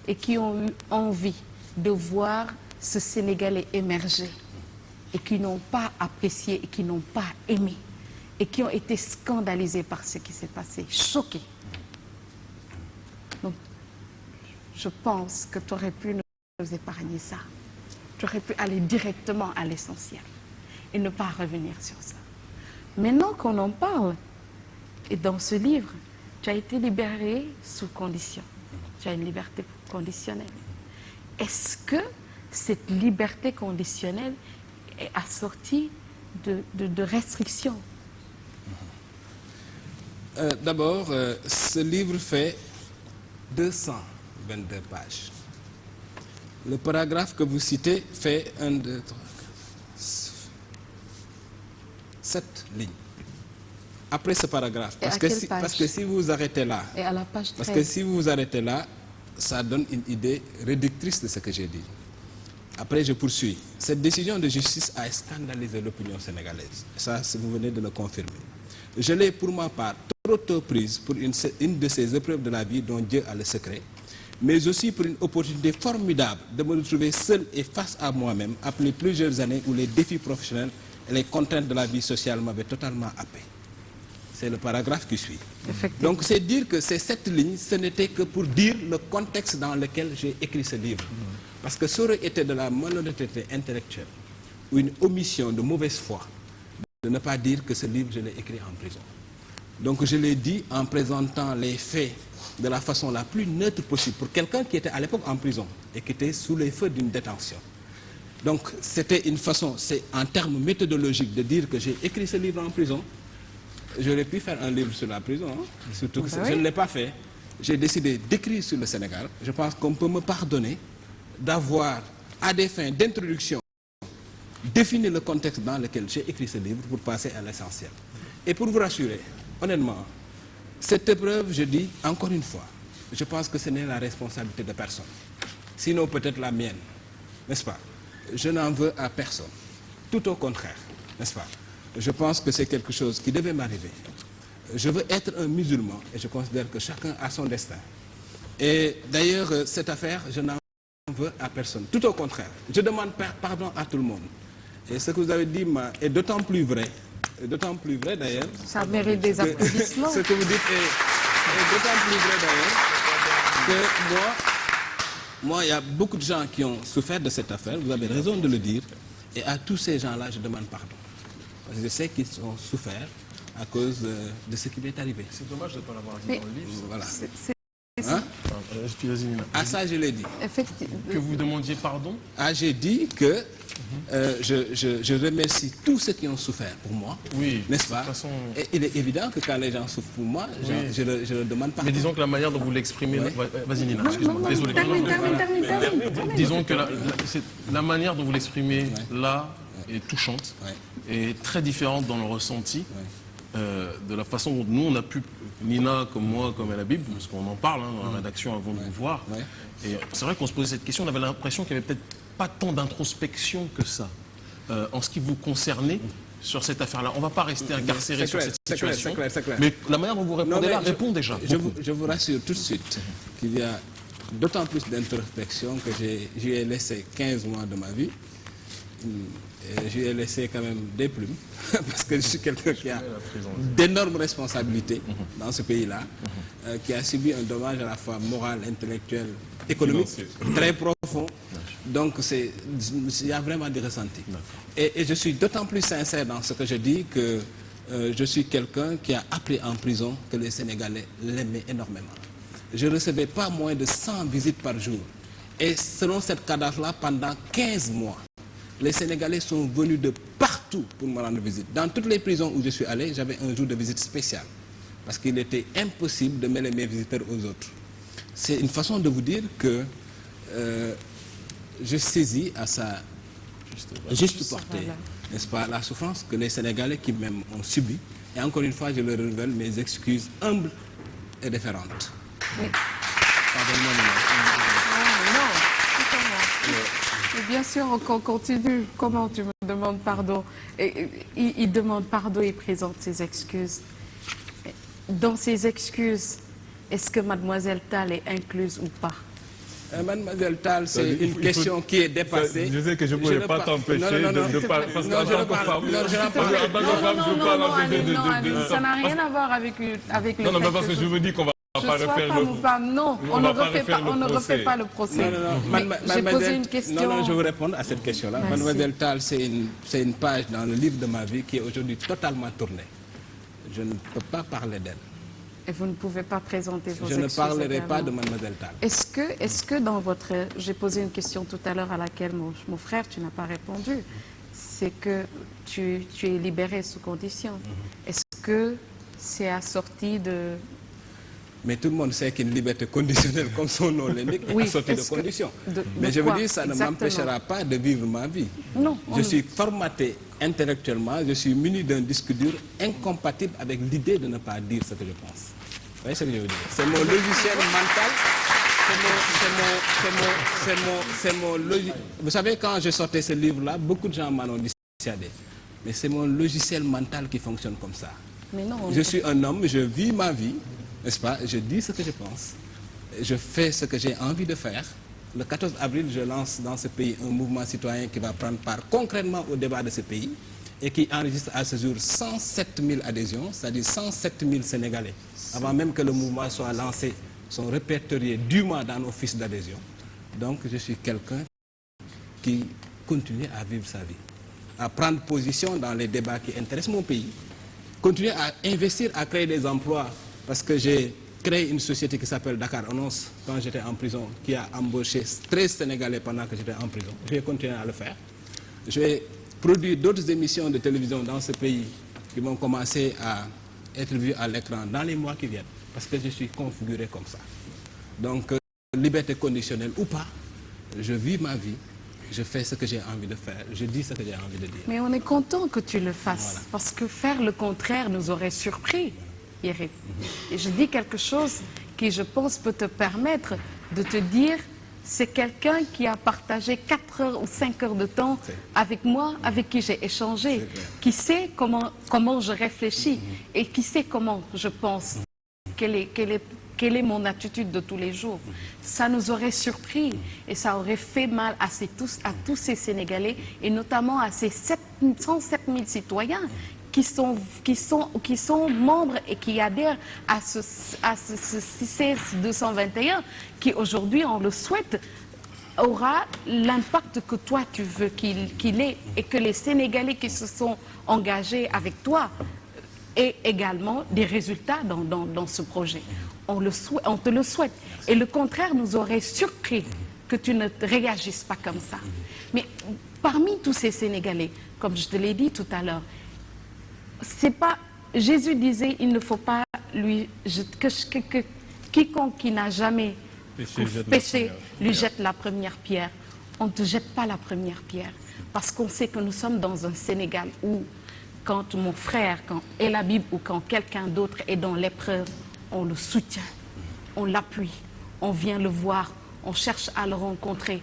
Speaker 4: et qui ont eu envie de voir ce Sénégalais émerger et qui n'ont pas apprécié et qui n'ont pas aimé et qui ont été scandalisés par ce qui s'est passé, choqués. Donc, je pense que tu aurais pu nous épargner ça. Tu aurais pu aller directement à l'essentiel et ne pas revenir sur ça. Maintenant qu'on en parle, et dans ce livre, tu as été libéré sous condition. Tu as une liberté conditionnelle. Est-ce que cette liberté conditionnelle est assortie de restrictions?
Speaker 2: D'abord, ce livre fait 222 pages. Le paragraphe que vous citez fait 1, 2, 3, 4, 7 lignes. Après ce paragraphe, parce que si vous vous arrêtez là,
Speaker 4: et à la page 13.
Speaker 2: Parce que si vous vous arrêtez là, ça donne une idée réductrice de ce que j'ai dit. Après, je poursuis. Cette décision de justice a scandalisé l'opinion sénégalaise. Ça, vous venez de le confirmer. Je l'ai pour ma part trop tôt prise pour une de ces épreuves de la vie dont Dieu a le secret, mais aussi pour une opportunité formidable de me retrouver seul et face à moi-même après plusieurs années où les défis professionnels et les contraintes de la vie sociale m'avaient totalement happé. C'est le paragraphe qui suit. Donc c'est dire que ces 7 lignes, ce n'était que pour dire le contexte dans lequel j'ai écrit ce livre. Parce que ça aurait été de la malhonnêteté intellectuelle ou une omission de mauvaise foi de ne pas dire que ce livre, je l'ai écrit en prison. Donc je l'ai dit en présentant les faits de la façon la plus neutre possible pour quelqu'un qui était à l'époque en prison et qui était sous les feux d'une détention. Donc c'était une façon, c'est en termes méthodologiques de dire que j'ai écrit ce livre en prison. J'aurais pu faire un livre sur la prison, hein, surtout que je ne l'ai pas fait. J'ai décidé d'écrire sur le Sénégal. Je pense qu'on peut me pardonner d'avoir, à des fins d'introduction, défini le contexte dans lequel j'ai écrit ce livre pour passer à l'essentiel. Et pour vous rassurer, honnêtement, cette épreuve, je dis encore une fois, je pense que ce n'est la responsabilité de personne. Sinon peut-être la mienne, n'est-ce pas? Je n'en veux à personne. Tout au contraire, n'est-ce pas? Je pense que c'est quelque chose qui devait m'arriver. Je veux être un musulman et je considère que chacun a son destin. Et d'ailleurs, cette affaire, je n'en veux à personne. Tout au contraire, je demande pardon à tout le monde. Et ce que vous avez dit est d'autant plus vrai d'ailleurs.
Speaker 4: Ça mérite des applaudissements.
Speaker 2: Ce que vous dites est d'autant plus vrai d'ailleurs que moi, il y a beaucoup de gens qui ont souffert de cette affaire, vous avez raison de le dire, et à tous ces gens-là, je demande pardon. Parce que je sais qu'ils ont souffert à cause de ce qui m'est arrivé.
Speaker 3: C'est dommage de ne pas l'avoir dit dans le livre.
Speaker 2: Voilà.
Speaker 3: Hein?
Speaker 2: Ah, ça, je l'ai dit.
Speaker 4: Effectivement.
Speaker 3: Que vous demandiez pardon?
Speaker 2: Ah, j'ai dit que je remercie tous ceux qui ont souffert pour moi,
Speaker 3: oui,
Speaker 2: n'est-ce pas?
Speaker 3: Façon...
Speaker 2: Et il est évident que quand les gens souffrent pour moi, oui, je le demande pardon.
Speaker 3: Mais disons que la manière dont vous l'exprimez...
Speaker 2: Ouais.
Speaker 3: Vas-y Nina, excuse-moi. Désolé. Disons que la manière dont vous l'exprimez là est touchante, et très différente dans le ressenti de la façon dont nous on a pu, Nina comme moi, comme la Bible, parce qu'on en parle dans la rédaction avant de vous voir. Et c'est vrai qu'on se posait cette question, on avait l'impression qu'il n'y avait peut-être pas tant d'introspection que ça en ce qui vous concernait sur cette affaire-là. On ne va pas rester incarcéré sur cette situation, mais la manière dont vous répondez là répond déjà.
Speaker 2: Je vous rassure tout de suite qu'il y a d'autant plus d'introspection que j'y ai laissé 15 mois de ma vie. J'y ai laissé quand même des plumes, parce que je suis quelqu'un qui a d'énormes responsabilités dans ce pays-là, qui a subi un dommage à la fois moral, intellectuel, économique, très profond. Donc il y a vraiment des ressentis. Et je suis d'autant plus sincère dans ce que je dis que je suis quelqu'un qui a appris en prison que les Sénégalais l'aimaient énormément. Je ne recevais pas moins de 100 visites par jour. Et selon cette cadence-là, pendant 15 mois, les Sénégalais sont venus de partout pour me rendre visite. Dans toutes les prisons où je suis allé, j'avais un jour de visite spécial. Parce qu'il était impossible de mêler mes visiteurs aux autres. C'est une façon de vous dire que je saisis à sa juste portée, n'est-ce pas, la souffrance que les Sénégalais qui même ont subi. Et encore une fois, je leur révèle mes excuses humbles et déférentes. Pardonnez-moi.
Speaker 4: Non, mais bien sûr, on continue. Comment tu me demande pardon. Il demande pardon et présente ses excuses. Dans ses excuses, est-ce que Mademoiselle Tall est incluse ou pas?
Speaker 2: Mademoiselle Tall, c'est une question qui est dépassée.
Speaker 1: Je sais que je ne pourrais pas t'empêcher de parler, parce qu'en tant que femme,
Speaker 4: ça n'a rien à voir avec le fait
Speaker 1: non, parce que je vous dis qu'on va pas refaire le procès.
Speaker 4: Non, on ne refait pas le procès. J'ai posé une question.
Speaker 2: Non, je vous réponds à cette question-là. Mademoiselle Tall, c'est une page dans le livre de ma vie qui est aujourd'hui totalement tournée. Je ne peux pas parler d'elle.
Speaker 4: Et vous ne pouvez pas présenter vos excuses.
Speaker 2: Je ne parlerai pas de Mademoiselle Tall.
Speaker 4: Est-ce que dans votre... J'ai posé une question tout à l'heure à laquelle mon frère, tu n'as pas répondu. C'est que tu es libéré sous condition. Est-ce que c'est assorti de...
Speaker 2: Mais tout le monde sait qu'une liberté conditionnelle, comme son nom l'indique, est assortie de conditions. Mais je veux dire, ça ne m'empêchera pas de vivre ma vie.
Speaker 4: Non.
Speaker 2: Je suis formaté intellectuellement, je suis muni d'un disque dur incompatible avec l'idée de ne pas dire ce que je pense. Vous voyez ce que je veux dire? C'est mon logiciel mental. C'est mon logiciel. Vous savez, quand je sortais ce livre-là, beaucoup de gens m'en ont dissuadé. Mais c'est mon logiciel mental qui fonctionne comme ça.
Speaker 4: Mais non,
Speaker 2: je suis un homme, je vis ma vie, n'est-ce pas? Je dis ce que je pense. Je fais ce que j'ai envie de faire. Le 14 avril, je lance dans ce pays un mouvement citoyen qui va prendre part concrètement au débat de ce pays et qui enregistre à ce jour 107 000 adhésions, c'est-à-dire 107 000 Sénégalais. Avant même que le mouvement soit lancé, sont répertoriés dûment dans nos fiches d'adhésion. Donc je suis quelqu'un qui continue à vivre sa vie, à prendre position dans les débats qui intéressent mon pays, continuer à investir, à créer des emplois, parce que j'ai créé une société qui s'appelle Dakar Annonce quand j'étais en prison, qui a embauché 13 Sénégalais pendant que j'étais en prison. Je vais continuer à le faire. Je vais produire d'autres émissions de télévision dans ce pays qui vont commencer à être vues à l'écran dans les mois qui viennent, parce que je suis configuré comme ça. Donc, liberté conditionnelle ou pas, je vis ma vie, je fais ce que j'ai envie de faire, je dis ce que j'ai envie de dire.
Speaker 4: Mais on est content que tu le fasses,
Speaker 2: Voilà.
Speaker 4: parce que faire le contraire nous aurait surpris, Yérim. Et je dis quelque chose qui, je pense, peut te permettre de te dire, c'est quelqu'un qui a partagé 4 heures ou 5 heures de temps avec moi, avec qui j'ai échangé, qui sait comment je réfléchis et qui sait comment je pense, quelle est mon attitude de tous les jours. Ça nous aurait surpris et ça aurait fait mal à tous ces Sénégalais et notamment à ces 107 000 citoyens qui sont membres et qui adhèrent à ce 221 qui aujourd'hui, on le souhaite, aura l'impact que toi tu veux qu'il ait et que les Sénégalais qui se sont engagés avec toi aient également des résultats dans ce projet. On te le souhaite. Et le contraire nous aurait surpris que tu ne réagisses pas comme ça. Mais parmi tous ces Sénégalais, comme je te l'ai dit tout à l'heure, c'est pas... Jésus disait, il ne faut pas que quiconque qui n'a jamais péché lui jette la première pierre. On ne te jette pas la première pierre. Parce qu'on sait que nous sommes dans un Sénégal où, quand mon frère, quand El Habib ou quand quelqu'un d'autre est dans l'épreuve, on le soutient, on l'appuie, on vient le voir, on cherche à le rencontrer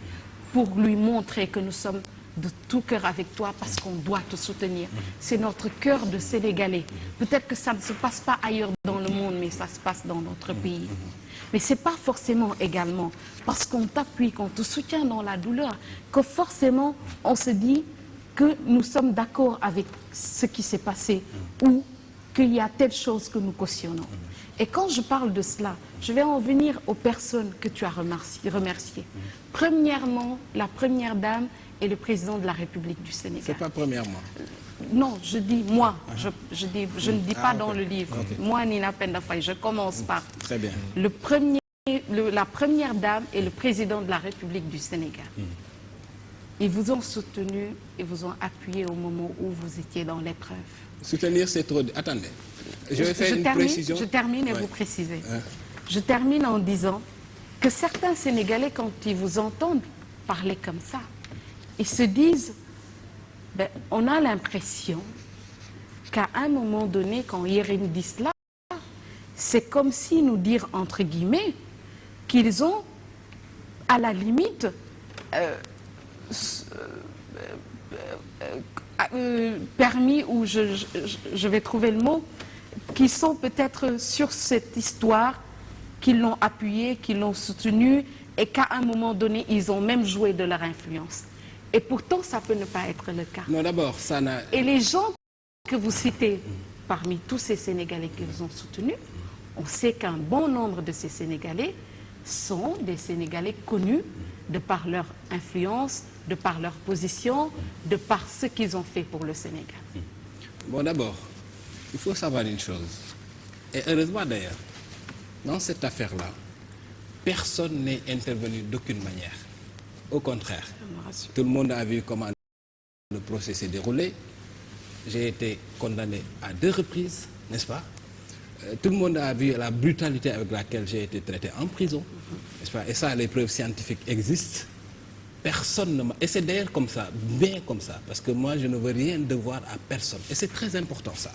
Speaker 4: pour lui montrer que nous sommes de tout cœur avec toi parce qu'on doit te soutenir. C'est notre cœur de Sénégalais. Peut-être que ça ne se passe pas ailleurs dans le monde, mais ça se passe dans notre pays. Mais ce n'est pas forcément également parce qu'on t'appuie, qu'on te soutient dans la douleur, que forcément on se dit que nous sommes d'accord avec ce qui s'est passé ou qu'il y a telle chose que nous cautionnons. Et quand je parle de cela, je vais en venir aux personnes que tu as remerciées. Premièrement, la première dame et le président de la République du Sénégal.
Speaker 2: C'est pas premièrement.
Speaker 4: Non, je dis moi. Je ne dis pas dans le livre. Moi, Nina Penda Faye, je commence par...
Speaker 2: Très bien.
Speaker 4: La première dame et le président de la République du Sénégal. Ils vous ont soutenu et vous ont appuyé au moment où vous étiez dans l'épreuve.
Speaker 2: Soutenir, c'est trop... Attendez. Je vais faire une précision.
Speaker 4: Je termine et vous précisez. Je termine en disant que certains Sénégalais, quand ils vous entendent parler comme ça, ils se disent, ben, on a l'impression qu'à un moment donné, quand Yérim dit cela, c'est comme si nous dire, entre guillemets, qu'ils ont, à la limite, permis, ou je vais trouver le mot, qui sont peut-être sur cette histoire, qui l'ont appuyée, qui l'ont soutenue, et qu'à un moment donné, ils ont même joué de leur influence. Et pourtant, ça peut ne pas être le cas.
Speaker 2: Non, d'abord, ça n'a...
Speaker 4: Et les gens que vous citez, parmi tous ces Sénégalais qu'ils ont soutenus, on sait qu'un bon nombre de ces Sénégalais sont des Sénégalais connus de par leur influence, de par leur position, de par ce qu'ils ont fait pour le Sénégal.
Speaker 2: Bon, d'abord, il faut savoir une chose. Et heureusement d'ailleurs, dans cette affaire-là, personne n'est intervenu d'aucune manière. Au contraire, tout le monde a vu comment le procès s'est déroulé. J'ai été condamné à 2 reprises, n'est-ce pas? Tout le monde a vu la brutalité avec laquelle j'ai été traité en prison, n'est-ce pas? Et ça, les preuves scientifiques existent. Personne ne m'a... Et c'est d'ailleurs comme ça, bien comme ça, parce que moi, je ne veux rien devoir à personne. Et c'est très important ça.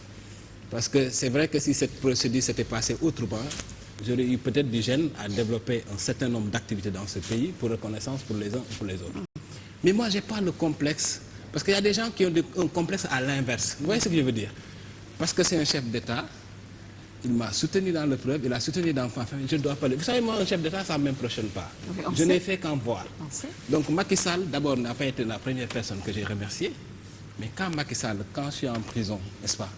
Speaker 2: Parce que c'est vrai que si cette procédure s'était passée autrement, j'aurais eu peut-être du gêne à développer un certain nombre d'activités dans ce pays pour reconnaissance pour les uns et pour les autres. Mais moi, je n'ai pas le complexe. Parce qu'il y a des gens qui ont un complexe à l'inverse. Vous voyez ce que je veux dire? Parce que c'est un chef d'État, il m'a soutenu dans l'épreuve, il a soutenu dans ma famille, je dois parler. Vous savez, moi, un chef d'État, ça ne m'impressionne pas. Je n'ai fait qu'en voir. Donc Macky Sall, d'abord, n'a pas été la première personne que j'ai remerciée. Mais quand Macky Sall, quand je suis en prison, n'est-ce pas,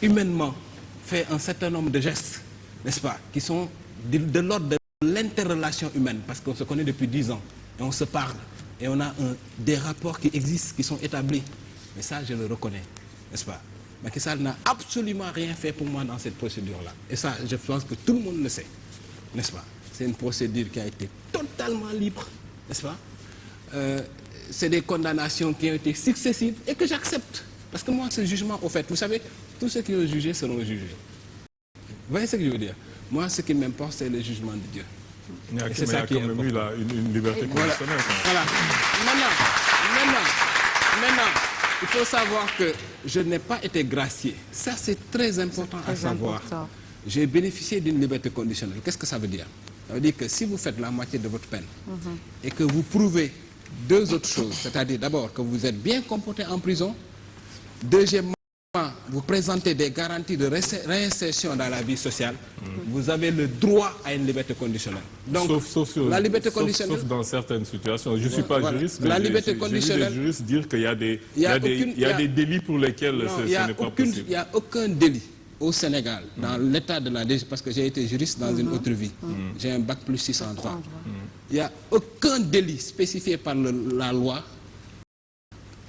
Speaker 2: humainement, fait un certain nombre de gestes, n'est-ce pas, qui sont de l'ordre de l'interrelation humaine, parce qu'on se connaît depuis 10 ans, et on se parle, et on a des rapports qui existent, qui sont établis. Mais ça, je le reconnais, n'est-ce pas? Macky Sall n'a absolument rien fait pour moi dans cette procédure-là. Et ça, je pense que tout le monde le sait, n'est-ce pas? C'est une procédure qui a été totalement libre, n'est-ce pas? C'est des condamnations qui ont été successives et que j'accepte. Parce que moi, ce jugement, au fait, vous savez, tous ceux qui ont jugé seront jugés. Vous voyez ce que je veux dire? Moi, ce qui m'importe, c'est le jugement de Dieu.
Speaker 1: Il y a quand même eu une liberté conditionnelle.
Speaker 2: Voilà. Maintenant, il faut savoir que je n'ai pas été gracié. Ça, c'est très important à savoir. J'ai bénéficié d'une liberté conditionnelle. Qu'est-ce que ça veut dire? Ça veut dire que si vous faites la moitié de votre peine et que vous prouvez 2 autres choses, c'est-à-dire d'abord que vous êtes bien comporté en prison, deuxièmement, vous présentez des garanties de réinsertion dans la vie sociale, vous avez le droit à une liberté conditionnelle. Donc,
Speaker 1: sauf
Speaker 2: la liberté conditionnelle...
Speaker 1: Sauf dans certaines situations. Je ne suis pas juriste, mais
Speaker 2: la liberté conditionnelle...
Speaker 1: j'ai vu des juristes dire qu'il y a des délits pour lesquels ce n'est pas possible.
Speaker 2: Il n'y a aucun délit au Sénégal, dans l'état de la... Parce que j'ai été juriste dans une autre vie. J'ai un bac plus 6 en droit. Il n'y a aucun délit spécifié par la loi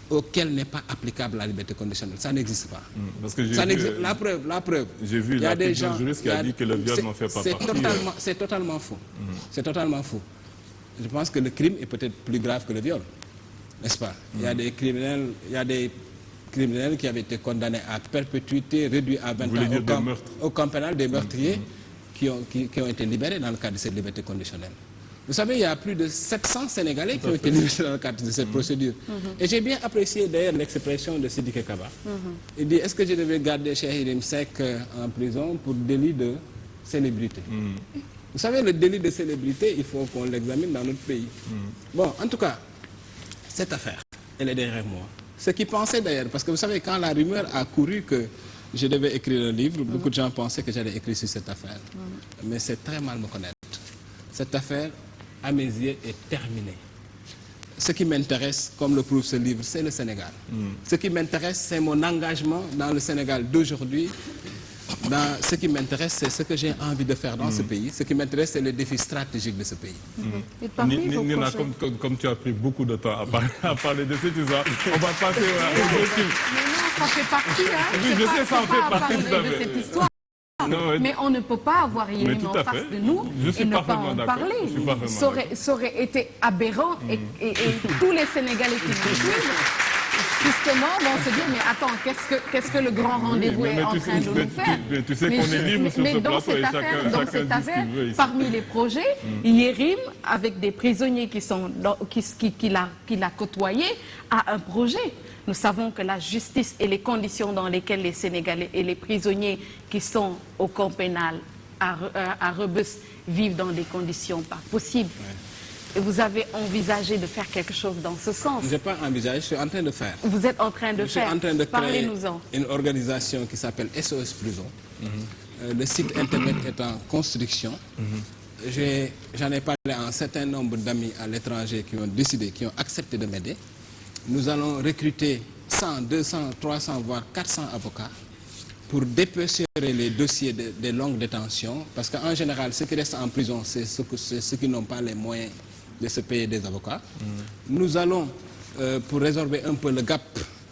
Speaker 2: auquel n'est pas applicable la liberté conditionnelle. Ça n'existe pas.
Speaker 1: Parce que
Speaker 2: la preuve.
Speaker 1: J'ai vu la juriste qui a dit que le viol n'en fait pas partie.
Speaker 2: C'est totalement faux. C'est totalement faux. Je pense que le crime est peut-être plus grave que le viol. N'est-ce pas? Il y a des criminels qui avaient été condamnés à perpétuité, réduits à 20 ans au camp pénal, des meurtriers qui ont été libérés dans le cadre de cette liberté conditionnelle. Vous savez, il y a plus de 700 Sénégalais qui ont été libérés dans le cadre de cette procédure. Et j'ai bien apprécié d'ailleurs l'expression de Sidiki Kaba. Il dit, est-ce que je devais garder Cheikh Yérim Seck en prison pour délit de célébrité? Vous savez, le délit de célébrité, il faut qu'on l'examine dans notre pays. Bon, en tout cas, cette affaire, elle est derrière moi. Ce qui pensait d'ailleurs, parce que vous savez, quand la rumeur a couru que je devais écrire un livre, beaucoup de gens pensaient que j'allais écrire sur cette affaire. Mais c'est très mal me connaître. Cette affaire, à mes yeux, est terminée. Ce qui m'intéresse, comme le prouve ce livre, c'est le Sénégal. Ce qui m'intéresse, c'est mon engagement dans le Sénégal d'aujourd'hui. Ce qui m'intéresse, c'est ce que j'ai envie de faire dans ce pays. Ce qui m'intéresse, c'est le défi stratégique de ce pays.
Speaker 1: Nina, comme tu as pris beaucoup de temps à parler de cette histoire, on va passer au dossier.
Speaker 4: Mais non, ça fait partie.
Speaker 1: Oui, je sais, ça en fait partie
Speaker 4: de cette histoire. Non, mais on ne peut pas avoir Yérim en face de nous et ne pas en parler. Ça aurait été aberrant et tous les Sénégalais qui nous suivent, justement, vont se dire, mais attends, qu'est-ce que le grand rendez-vous est en train de nous faire?
Speaker 1: Tu sais qu'on est libre sur ce plateau et chacun
Speaker 4: dans cette affaire, parmi les projets, Yérim, avec des prisonniers qu'il a côtoyés, a un projet. Nous savons que la justice et les conditions dans lesquelles les Sénégalais et les prisonniers qui sont au camp pénal à Rebeuss vivent dans des conditions pas possibles. vous avez envisagé de faire quelque chose dans ce sens?
Speaker 2: Je n'ai pas envisagé, je suis en train de faire.
Speaker 4: Vous êtes en train de faire.
Speaker 2: Je suis en train de créer
Speaker 4: Parlez-nous-en.
Speaker 2: une organisation qui s'appelle SOS Prison. Le site internet est en construction. J'en ai parlé à un certain nombre d'amis à l'étranger qui ont décidé, qui ont accepté de m'aider. Nous allons recruter 100, 200, 300, voire 400 avocats pour dépecérer les dossiers de longue détention. Parce qu'en général, ceux qui restent en prison, c'est ceux qui n'ont pas les moyens de se payer des avocats. Nous allons, pour résorber un peu le gap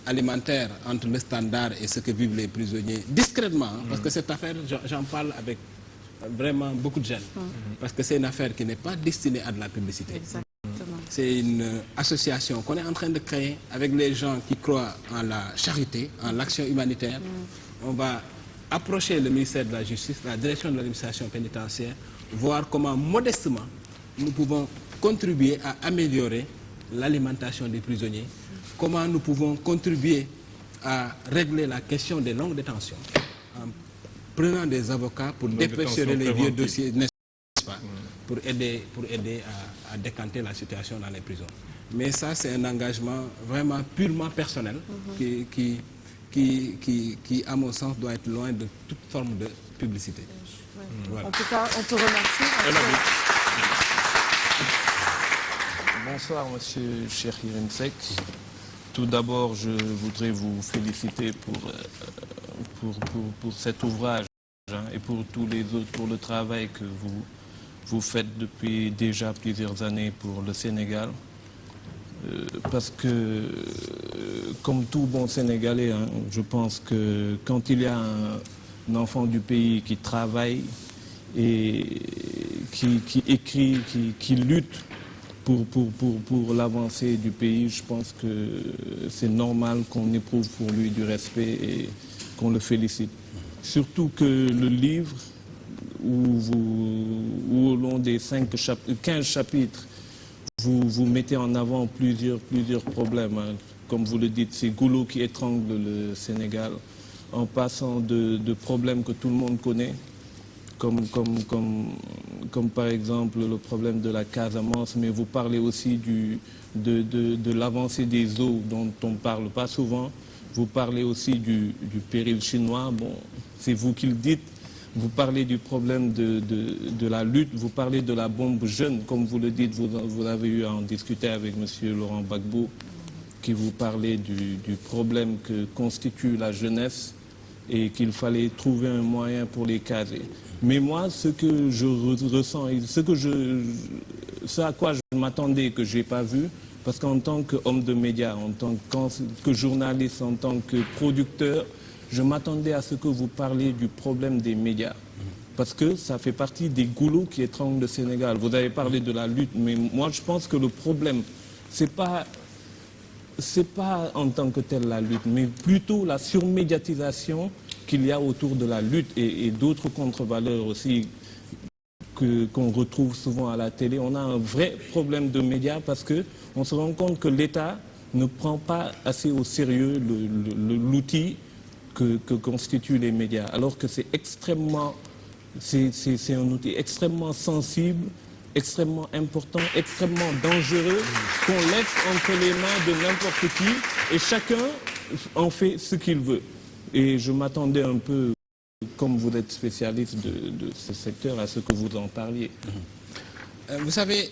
Speaker 2: alimentaire entre le standard et ce que vivent les prisonniers, discrètement, parce que cette affaire, j'en parle avec vraiment beaucoup de gêne, parce que c'est une affaire qui n'est pas destinée à de la publicité.
Speaker 4: Exactement.
Speaker 2: C'est une association qu'on est en train de créer avec les gens qui croient en la charité, en l'action humanitaire. On va approcher le ministère de la Justice, la direction de l'administration pénitentiaire, voir comment modestement nous pouvons contribuer à améliorer l'alimentation des prisonniers, comment nous pouvons contribuer à régler la question des longues détentions en prenant des avocats pour dépecérer les vieux dossiers, n'est-ce pas, pour aider à décanter la situation dans les prisons. Mais ça, c'est un engagement vraiment purement personnel qui, à mon sens, doit être loin de toute forme de publicité.
Speaker 4: Voilà. En tout cas, on te remercie.
Speaker 3: Bonsoir, monsieur Cheikh Yérim Seck. Tout d'abord, je voudrais vous féliciter pour cet ouvrage et pour tous les autres, pour le travail que vous faites depuis déjà plusieurs années pour le Sénégal. Parce que, comme tout bon Sénégalais, je pense que quand il y a un enfant du pays qui travaille et qui écrit, qui lutte pour l'avancée du pays, je pense que c'est normal qu'on éprouve pour lui du respect et qu'on le félicite. Surtout que le livre, où au long des 15 chapitres, vous mettez en avant plusieurs problèmes. Comme vous le dites, ces goulots qui étranglent le Sénégal, en passant de problèmes que tout le monde connaît, comme par exemple le problème de la Casamance, mais vous parlez aussi de l'avancée des eaux dont on ne parle pas souvent. Vous parlez aussi du péril chinois, bon, c'est vous qui le dites. Vous parlez du problème de la lutte, vous parlez de la bombe jeune, comme vous le dites, vous avez eu à en discuter avec M. Laurent Gbagbo, qui vous parlait du problème que constitue la jeunesse et qu'il fallait trouver un moyen pour les caser. Mais moi, ce que je ressens, ce à quoi je m'attendais que je n'ai pas vu, parce qu'en tant qu'homme de médias, en tant que journaliste, en tant que producteur, je m'attendais à ce que vous parliez du problème des médias. Parce que ça fait partie des goulots qui étranglent le Sénégal. Vous avez parlé de la lutte, mais moi je pense que le problème, c'est pas en tant que tel la lutte, mais plutôt la surmédiatisation qu'il y a autour de la lutte et d'autres contre-valeurs aussi qu'on retrouve souvent à la télé. On a un vrai problème de médias parce qu'on se rend compte que l'État ne prend pas assez au sérieux l'outil que constituent les médias, alors que c'est un outil extrêmement sensible, extrêmement important, extrêmement dangereux, qu'on laisse entre les mains de n'importe qui, et chacun en fait ce qu'il veut. Et je m'attendais un peu, comme vous êtes spécialiste de ce secteur, à ce que vous en parliez.
Speaker 2: Vous savez,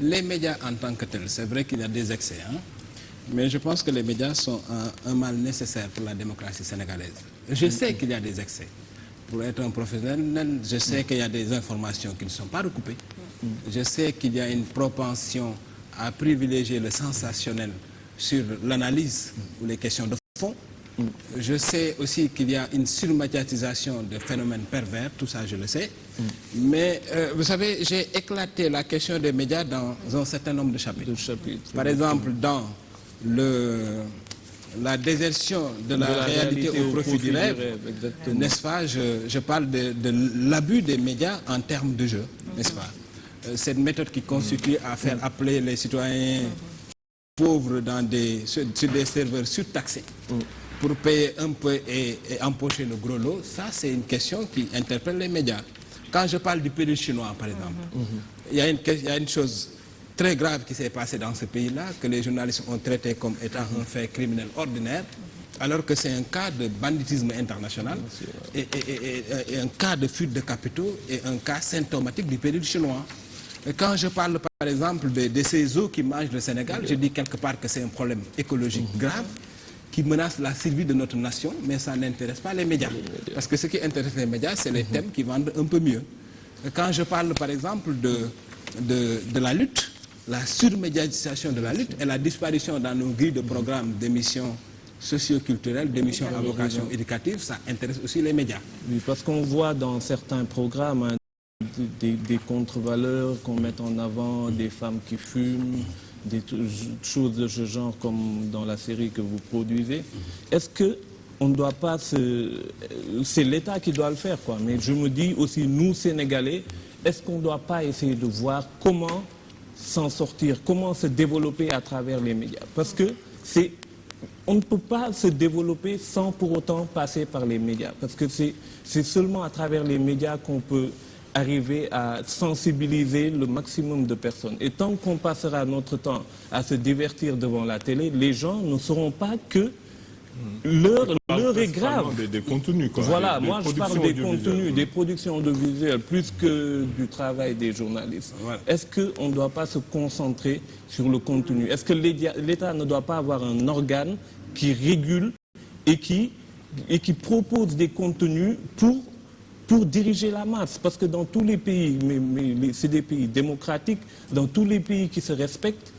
Speaker 2: les médias en tant que tels, c'est vrai qu'il y a des excès, mais je pense que les médias sont un mal nécessaire pour la démocratie sénégalaise. Je sais qu'il y a des excès. Pour être un professionnel, je sais qu'il y a des informations qui ne sont pas recoupées. Je sais qu'il y a une propension à privilégier le sensationnel sur l'analyse ou les questions de fond. Je sais aussi qu'il y a une surmédiatisation de phénomènes pervers, tout ça je le sais. Mais vous savez, j'ai éclaté la question des médias dans un certain nombre de chapitres. Par exemple, dans la désertion de la réalité au profit du rêve, n'est-ce pas, je parle de l'abus des médias en termes de jeu, n'est-ce pas. Cette méthode qui consiste à faire appeler les citoyens pauvres sur des serveurs surtaxés pour payer un peu et empocher le gros lot, ça c'est une question qui interpelle les médias. Quand je parle du péril chinois, par exemple, il y a une chose très grave qui s'est passée dans ce pays-là, que les journalistes ont traité comme étant un fait criminel ordinaire, alors que c'est un cas de banditisme international et un cas de fuite de capitaux et un cas symptomatique du péril chinois. Et quand je parle par exemple de ces eaux qui mangent le Sénégal, je dis quelque part que c'est un problème écologique grave qui menace la survie de notre nation, mais ça n'intéresse pas les médias. Parce que ce qui intéresse les médias, c'est les thèmes qui vendent un peu mieux. Et quand je parle par exemple de la lutte, la surmédiatisation de la lutte et la disparition dans nos grilles de programmes d'émissions socio-culturelles, d'émissions à vocation éducative, ça intéresse aussi les médias.
Speaker 5: Oui, parce qu'on voit dans certains programmes des contre-valeurs qu'on met en avant, des femmes qui fument, des choses de ce genre comme dans la série que vous produisez. Est-ce que on ne doit pas c'est l'État qui doit le faire, quoi. Mais je me dis aussi, nous, Sénégalais, est-ce qu'on ne doit pas essayer de voir comment s'en sortir, comment se développer à travers les médias? Parce que on ne peut pas se développer sans pour autant passer par les médias. Parce que c'est seulement à travers les médias qu'on peut arriver à sensibiliser le maximum de personnes. Et tant qu'on passera notre temps à se divertir devant la télé, les gens ne sauront pas que l'heure est grave.
Speaker 1: Des contenus, quoi.
Speaker 5: Voilà, moi je parle des contenus, des productions audiovisuelles, plus que du travail des journalistes. Voilà. Est-ce qu'on ne doit pas se concentrer sur le contenu? Est-ce que l'État ne doit pas avoir un organe qui régule et qui propose des contenus pour diriger la masse? Parce que dans tous les pays, mais c'est des pays démocratiques, dans tous les pays qui se respectent,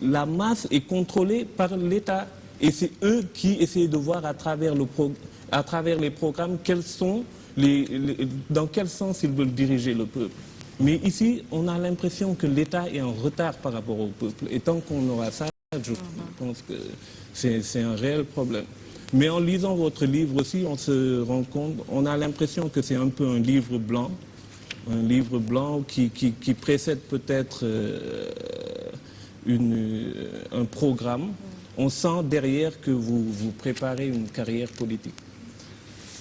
Speaker 5: la masse est contrôlée par l'État. Et c'est eux qui essaient de voir à travers les programmes dans quel sens ils veulent diriger le peuple. Mais ici, on a l'impression que l'État est en retard par rapport au peuple. Et tant qu'on aura ça, je pense que c'est un réel problème. Mais en lisant votre livre aussi, on se rend compte, on a l'impression que c'est un peu un livre blanc qui précède peut-être un programme. On sent derrière que vous préparez une carrière politique.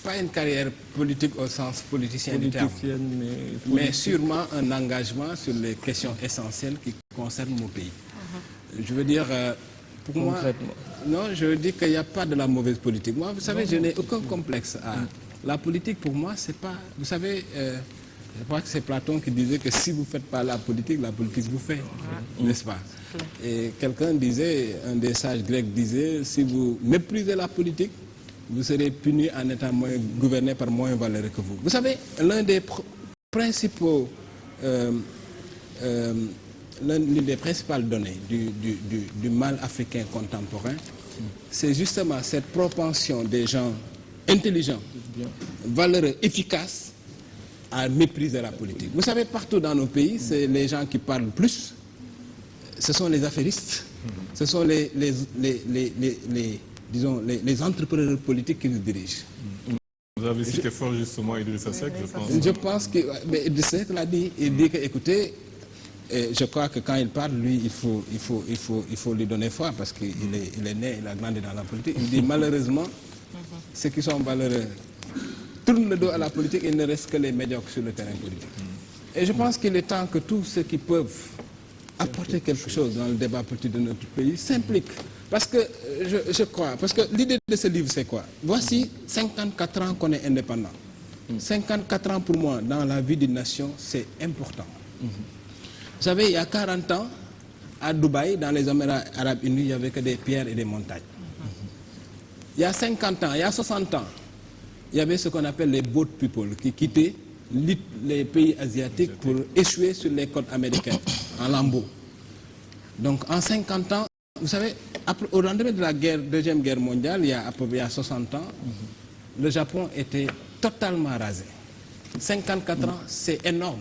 Speaker 2: Pas une carrière politique au sens politicien du terme, mais sûrement un engagement sur les questions essentielles qui concernent mon pays. Je veux dire, pour moi, non, je veux dire qu'il n'y a pas de la mauvaise politique. Moi, vous savez, je n'ai aucun complexe à... La politique, pour moi, c'est pas... Vous savez, je crois que c'est Platon qui disait que si vous ne faites pas la politique vous fait, n'est-ce pas? Et quelqu'un disait, un des sages grecs disait, si vous méprisez la politique, vous serez puni en étant gouverné par moins valeureux que vous. Vous savez, l'une des principales données du mal africain contemporain, c'est justement cette propension des gens intelligents, valeureux, efficaces, à mépriser la politique. Vous savez, partout dans nos pays, c'est les gens qui parlent plus, ce sont les affairistes, ce sont disons, les entrepreneurs politiques qui nous dirigent.
Speaker 1: Vous avez cité fort justement Idrissa Seck, je pense.
Speaker 2: Je pense que Idrissa Seck l'a dit. Il dit que, écoutez, je crois que quand il parle, lui, il faut lui donner foi parce qu'il est né, il a grandi dans la politique. Il dit malheureusement, ceux qui sont valeureux tournent le dos à la politique, il ne reste que les médiocres sur le terrain politique. Et je pense qu'il est temps que tous ceux qui peuvent apporter quelque chose dans le débat politique de notre pays s'impliquent. Parce que je crois, parce que l'idée de ce livre, c'est quoi? Voici 54 ans qu'on est indépendant. 54 ans pour moi, dans la vie d'une nation, c'est important. Vous savez, il y a 40 ans, à Dubaï, dans les Émirats Arabes Unis, il n'y avait que des pierres et des montagnes. Il y a 50 ans, il y a 60 ans, il y avait ce qu'on appelle les boat people qui quittaient les pays asiatiques pour échouer sur les côtes américaines, en lambeaux. Donc en 50 ans, vous savez, au lendemain de la Deuxième Guerre mondiale, il y a 60 ans, le Japon était totalement rasé. 54 ans, c'est énorme.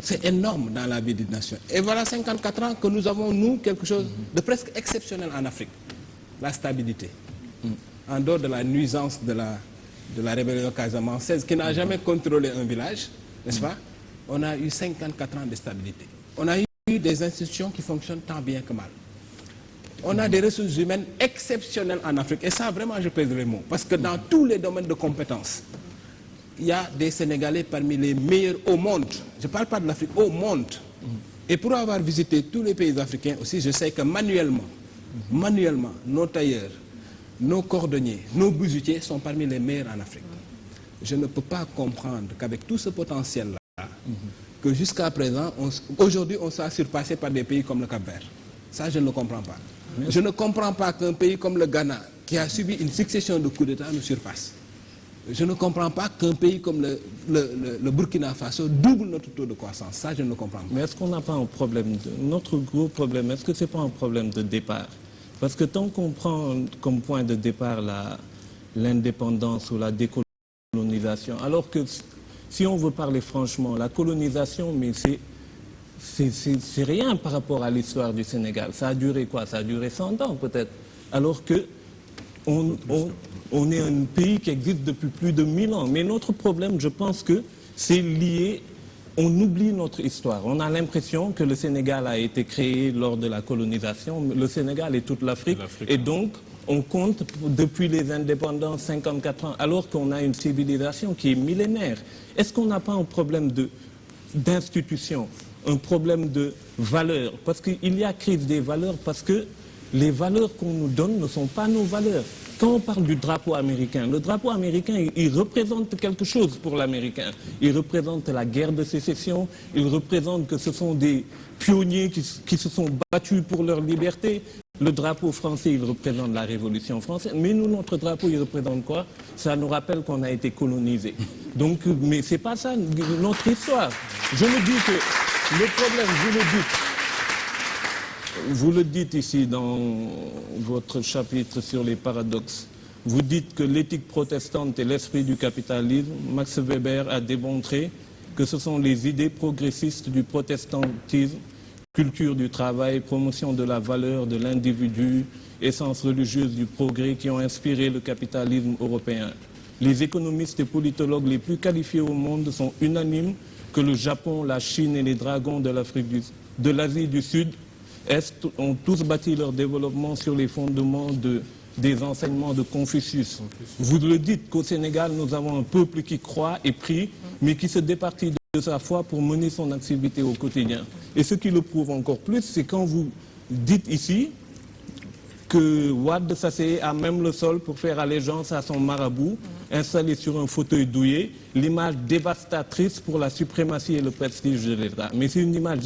Speaker 2: C'est énorme dans la vie d'une nation. Et voilà 54 ans que nous avons, nous, quelque chose de presque exceptionnel en Afrique. La stabilité. En dehors de la nuisance de la rébellion casamançaise qui n'a jamais contrôlé un village, n'est-ce pas? On a eu 54 ans de stabilité. On a eu des institutions qui fonctionnent tant bien que mal. On a des ressources humaines exceptionnelles en Afrique. Et ça, vraiment, je pèse les mots. Parce que dans tous les domaines de compétences, il y a des Sénégalais parmi les meilleurs au monde. Je ne parle pas de l'Afrique, au monde. Et pour avoir visité tous les pays africains aussi, je sais que manuellement, nos tailleurs, nos cordonniers, nos bijoutiers sont parmi les meilleurs en Afrique. Je ne peux pas comprendre qu'avec tout ce potentiel-là, que jusqu'à présent, aujourd'hui, on soit surpassé par des pays comme le Cap-Vert. Ça, je ne le comprends pas. Je ne comprends pas qu'un pays comme le Ghana, qui a subi une succession de coups d'État, nous surpasse. Je ne comprends pas qu'un pays comme le Burkina Faso double notre taux de croissance. Ça, je ne le comprends pas.
Speaker 5: Mais est-ce qu'on n'a pas un problème notre gros problème, est-ce que ce n'est pas un problème de départ? Parce que tant qu'on prend comme point de départ l'indépendance ou la décolonisation, alors que si on veut parler franchement, la colonisation, mais c'est rien par rapport à l'histoire du Sénégal. Ça a duré quoi? Ça a duré 100 ans peut-être. Alors que on est un pays qui existe depuis plus de 1000 ans. Mais notre problème, je pense que c'est lié, on oublie notre histoire. On a l'impression que le Sénégal a été créé lors de la colonisation. Le Sénégal est toute l'Afrique. Et donc, on compte depuis les indépendances 54 ans, alors qu'on a une civilisation qui est millénaire. Est-ce qu'on n'a pas un problème d'institution, un problème de valeurs? Parce qu'il y a crise des valeurs, parce que les valeurs qu'on nous donne ne sont pas nos valeurs. Quand on parle du drapeau américain, le drapeau américain, il représente quelque chose pour l'Américain. Il représente la guerre de sécession, il représente que ce sont des pionniers qui se sont battus pour leur liberté. Le drapeau français, il représente la Révolution française. Mais nous, notre drapeau, il représente quoi? Ça nous rappelle qu'on a été colonisé. Donc, mais c'est pas ça notre histoire. Je me dis que le problème, vous le dites ici dans votre chapitre sur les paradoxes. Vous dites que l'éthique protestante et l'esprit du capitalisme, Max Weber a démontré que ce sont les idées progressistes du protestantisme, culture du travail, promotion de la valeur de l'individu, essence religieuse du progrès qui ont inspiré le capitalisme européen. Les économistes et politologues les plus qualifiés au monde sont unanimes que le Japon, la Chine et les dragons de l'Asie du Sud-Est ont tous bâti leur développement sur les fondements des enseignements de Confucius. Vous le dites qu'au Sénégal, nous avons un peuple qui croit et prie, mais qui se départit de sa foi pour mener son activité au quotidien. Et ce qui le prouve encore plus, c'est quand vous dites ici que Wade s'asseyait à même le sol pour faire allégeance à son marabout, installé sur un fauteuil douillet, l'image dévastatrice pour la suprématie et le prestige de l'État. Mais c'est une image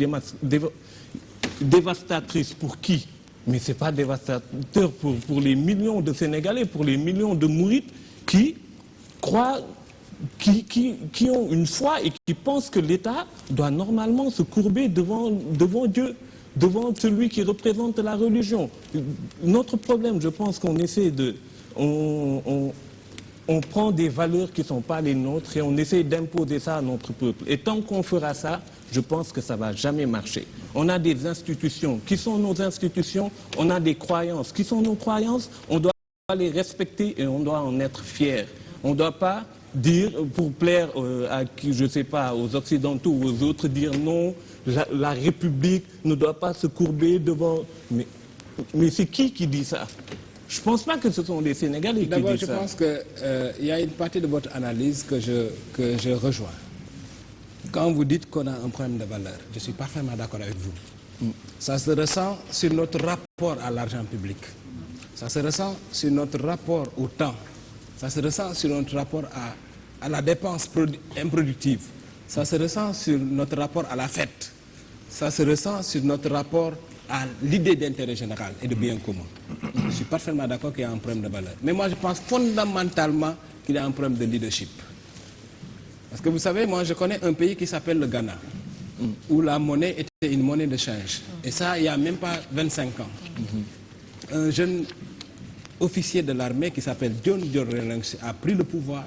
Speaker 5: dévastatrice pour qui? Mais ce n'est pas dévastateur pour les millions de Sénégalais, pour les millions de Mourides qui croient, qui ont une foi et qui pensent que l'État doit normalement se courber devant Dieu, devant celui qui représente la religion. Notre problème, je pense qu'on essaie de... On prend des valeurs qui ne sont pas les nôtres et on essaie d'imposer ça à notre peuple. Et tant qu'on fera ça, je pense que ça ne va jamais marcher. On a des institutions. Qui sont nos institutions? On a des croyances. Qui sont nos croyances? On doit les respecter et on doit en être fiers. On ne doit pas dire, pour plaire à qui, je ne sais pas, aux Occidentaux ou aux autres, dire non, la République ne doit pas se courber devant... Mais c'est qui dit ça? Je ne pense pas que ce sont les Sénégalais qui disent ça.
Speaker 2: D'abord, je pense qu'il y a une partie de votre analyse que je rejoins. Quand vous dites qu'on a un problème de valeur, je suis parfaitement d'accord avec vous. Ça se ressent sur notre rapport à l'argent public. Ça se ressent sur notre rapport au temps. Ça se ressent sur notre rapport à la dépense improductive. Ça se ressent sur notre rapport à la fête. Ça se ressent sur notre rapport à l'idée d'intérêt général et de bien commun. Je suis parfaitement d'accord qu'il y a un problème de valeur. Mais moi, je pense fondamentalement qu'il y a un problème de leadership. Parce que vous savez, moi, je connais un pays qui s'appelle le Ghana, où la monnaie était une monnaie de change. Et ça, il n'y a même pas 25 ans. Un jeune officier de l'armée qui s'appelle John Diorelense a pris le pouvoir.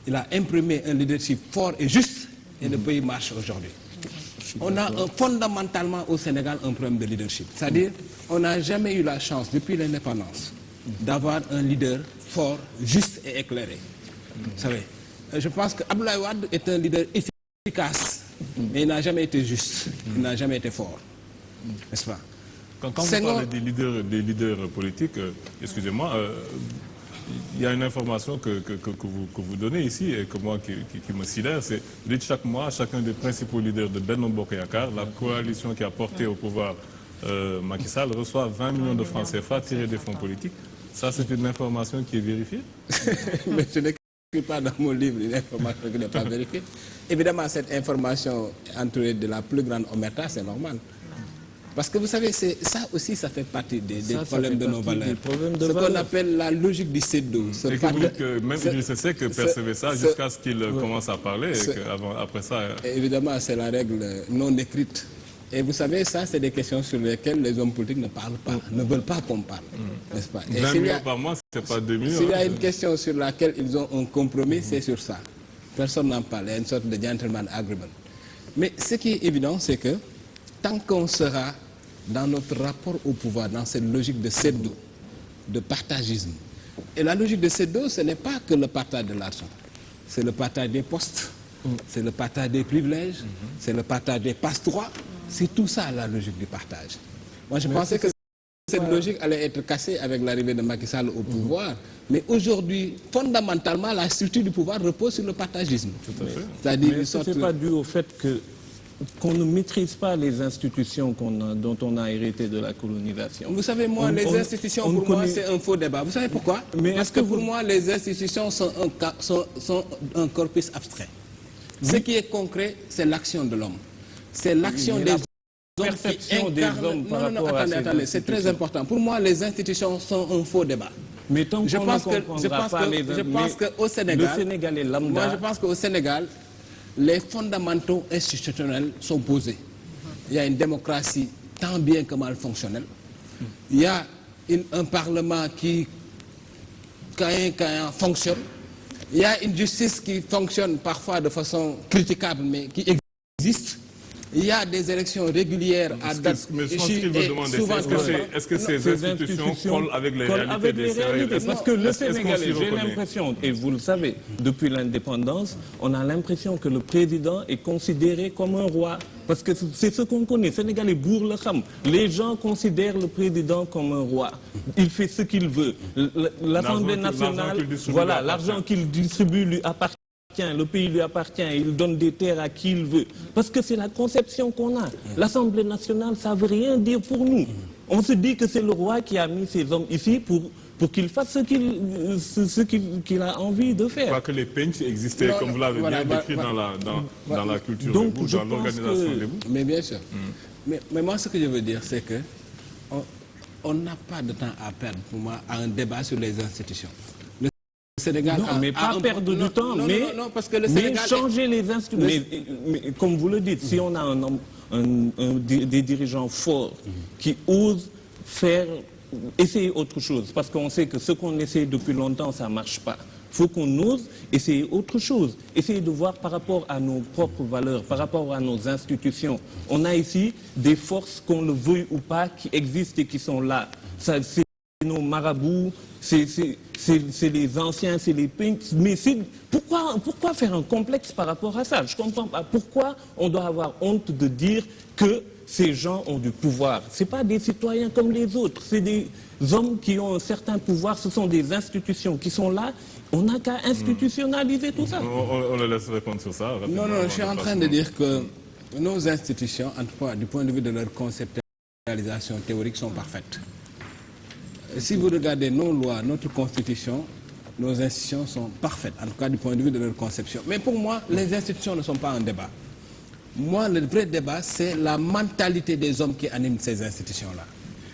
Speaker 2: Il a imprimé un leadership fort et juste, et le pays marche aujourd'hui. On a fondamentalement au Sénégal un problème de leadership. C'est-à-dire, on n'a jamais eu la chance, depuis l'indépendance, d'avoir un leader fort, juste et éclairé. Vous savez, je pense que Abdoulaye Wade est un leader efficace, mais il n'a jamais été juste, il n'a jamais été fort. N'est-ce pas?
Speaker 1: Quand vous parlez des leaders politiques, excusez-moi, il y a une information que vous donnez ici et que moi qui me sidère, c'est vous dites chaque mois, chacun des principaux leaders de Benno Bokk Yakaar, la coalition qui a porté au pouvoir Macky Sall, reçoit 20 millions de francs CFA tirés des fonds politiques. Ça, c'est une information qui est vérifiée?
Speaker 2: Mais je n'écris pas dans mon livre une information qui n'est pas vérifiée. Évidemment, cette information entourée de la plus grande omerta, c'est normal. Parce que vous savez, ça aussi, ça fait partie des problèmes de nos valeurs. Ce qu'on appelle la logique du CEDO.
Speaker 1: Et que vous dites que même Idrissa Seck percevait ça jusqu'à ce qu'il commence à parler et qu'après ça...
Speaker 2: Évidemment, c'est la règle non écrite. Et vous savez, ça, c'est des questions sur lesquelles les hommes politiques ne parlent pas, ne veulent pas qu'on parle, n'est-ce pas?
Speaker 1: 20 millions par mois, c'est pas 2 millions.
Speaker 2: S'il y a une question sur laquelle ils ont un compromis, c'est sur ça. Personne n'en parle, il y a une sorte de gentleman agreement. Mais ce qui est évident, c'est que tant qu'on sera dans notre rapport au pouvoir, dans cette logique de cédo, de partagisme, et la logique de cédo, ce n'est pas que le partage de l'argent, c'est le partage des postes, c'est le partage des privilèges, c'est le partage des passe-droits. C'est tout ça la logique du partage. Moi, je pensais que cette logique allait être cassée avec l'arrivée de Macky Sall au pouvoir. Mais aujourd'hui, fondamentalement, la structure du pouvoir repose sur le partagisme.
Speaker 5: Tout à fait. C'est-à-dire, ce n'est pas dû au fait qu'on ne maîtrise pas les institutions dont on a hérité de la colonisation.
Speaker 2: Vous savez, moi, les institutions, pour moi, c'est un faux débat. Vous savez pourquoi? Parce que pour moi, les institutions sont un corpus abstrait. Ce qui est concret, c'est l'action de l'homme. C'est l'action des hommes qui incarnent... Non, attendez, c'est très important. Pour moi, les institutions sont un faux débat.
Speaker 5: Mais tant qu'on ne comprendra pas
Speaker 2: je pense qu'au Sénégal,
Speaker 5: le Sénégalais lambda...
Speaker 2: Moi, je pense qu'au Sénégal, les fondamentaux institutionnels sont posés. Il y a une démocratie tant bien que mal fonctionnelle. Il y a un parlement qui, quand fonctionne. Il y a une justice qui fonctionne parfois de façon critiquable, mais qui existe. Il y a des élections régulières à date.
Speaker 1: Mais je pense qu'il veut demander, est-ce que ces institutions collent avec les réalités des Sénégalais?
Speaker 5: Parce que le Sénégalais, j'ai l'impression, et vous le savez, depuis l'indépendance, on a l'impression que le président est considéré comme un roi. Parce que c'est ce qu'on connaît. Sénégalais bourre le kham. Les gens considèrent le président comme un roi. Il fait ce qu'il veut. L'Assemblée nationale, voilà, l'argent qu'il distribue lui appartient. Le pays lui appartient, il donne des terres à qui il veut. Parce que c'est la conception qu'on a. L'Assemblée nationale, ça ne veut rien dire pour nous. On se dit que c'est le roi qui a mis ces hommes ici pour qu'il fasse ce qu'il a envie de faire.
Speaker 1: Je crois que les pinches existaient, comme vous l'avez bien décrit dans la culture de Bou, dans l'organisation des Bou.
Speaker 2: Mais bien sûr. Mais moi, ce que je veux dire, c'est que on n'a pas de temps à perdre, pour moi, à un débat sur les institutions.
Speaker 5: Sénégal mais pas perdre du temps, mais
Speaker 2: parce que le Sénégal
Speaker 5: changer les institutions. Mais comme vous le dites, si on a des dirigeants forts qui osent essayer autre chose, parce qu'on sait que ce qu'on essaie depuis longtemps, ça ne marche pas. Il faut qu'on ose essayer autre chose, essayer de voir par rapport à nos propres valeurs, par rapport à nos institutions. On a ici des forces, qu'on le veuille ou pas, qui existent et qui sont là. C'est nos marabouts, c'est les anciens, c'est les pinks. Mais pourquoi faire un complexe par rapport à ça? Je ne comprends pas. Pourquoi on doit avoir honte de dire que ces gens ont du pouvoir? Ce ne sont pas des citoyens comme les autres. C'est des hommes qui ont un certain pouvoir. Ce sont des institutions qui sont là. On n'a qu'à institutionnaliser tout ça.
Speaker 1: On le laisse répondre sur ça.
Speaker 2: Non, je suis en train de dire que nos institutions, en tout cas du point de vue de leur conceptualisation théorique, sont parfaites. Si vous regardez nos lois, notre constitution, nos institutions sont parfaites, en tout cas du point de vue de leur conception. Mais pour moi, les institutions ne sont pas un débat. Moi, le vrai débat, c'est la mentalité des hommes qui animent ces institutions-là.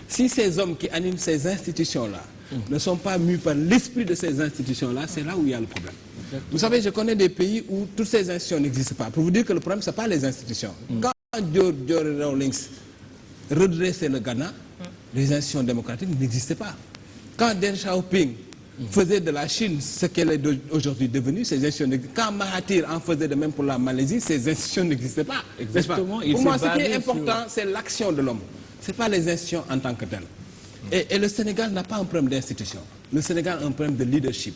Speaker 2: Si ces hommes qui animent ces institutions-là ne sont pas mus par l'esprit de ces institutions-là, c'est là où il y a le problème. Vous savez, je connais des pays où toutes ces institutions n'existent pas. Pour vous dire que le problème, ce n'est pas les institutions. Quand George Rawlings redressait le Ghana, les institutions démocratiques n'existaient pas. Quand Deng Xiaoping faisait de la Chine ce qu'elle est aujourd'hui devenue, ces institutions quand Mahathir en faisait de même pour la Malaisie, ces institutions n'existaient pas.
Speaker 5: Exactement.
Speaker 2: Pour moi, ce qui est important, c'est l'action de l'homme. Ce n'est pas les institutions en tant que telles. Et le Sénégal n'a pas un problème d'institution. Le Sénégal a un problème de leadership.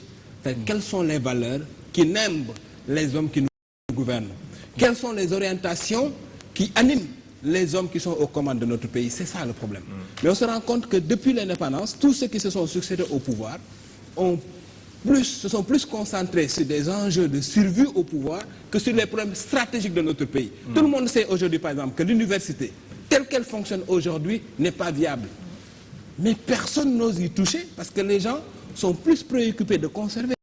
Speaker 2: Quelles sont les valeurs qui nimbrent les hommes qui nous gouvernent? Quelles sont les orientations qui animent les hommes qui sont aux commandes de notre pays? C'est ça le problème. Mais on se rend compte que depuis l'indépendance, tous ceux qui se sont succédés au pouvoir ont se sont plus concentrés sur des enjeux de survie au pouvoir que sur les problèmes stratégiques de notre pays. Tout le monde sait aujourd'hui, par exemple, que l'université, telle qu'elle fonctionne aujourd'hui, n'est pas viable. Mais personne n'ose y toucher parce que les gens sont plus préoccupés de conserver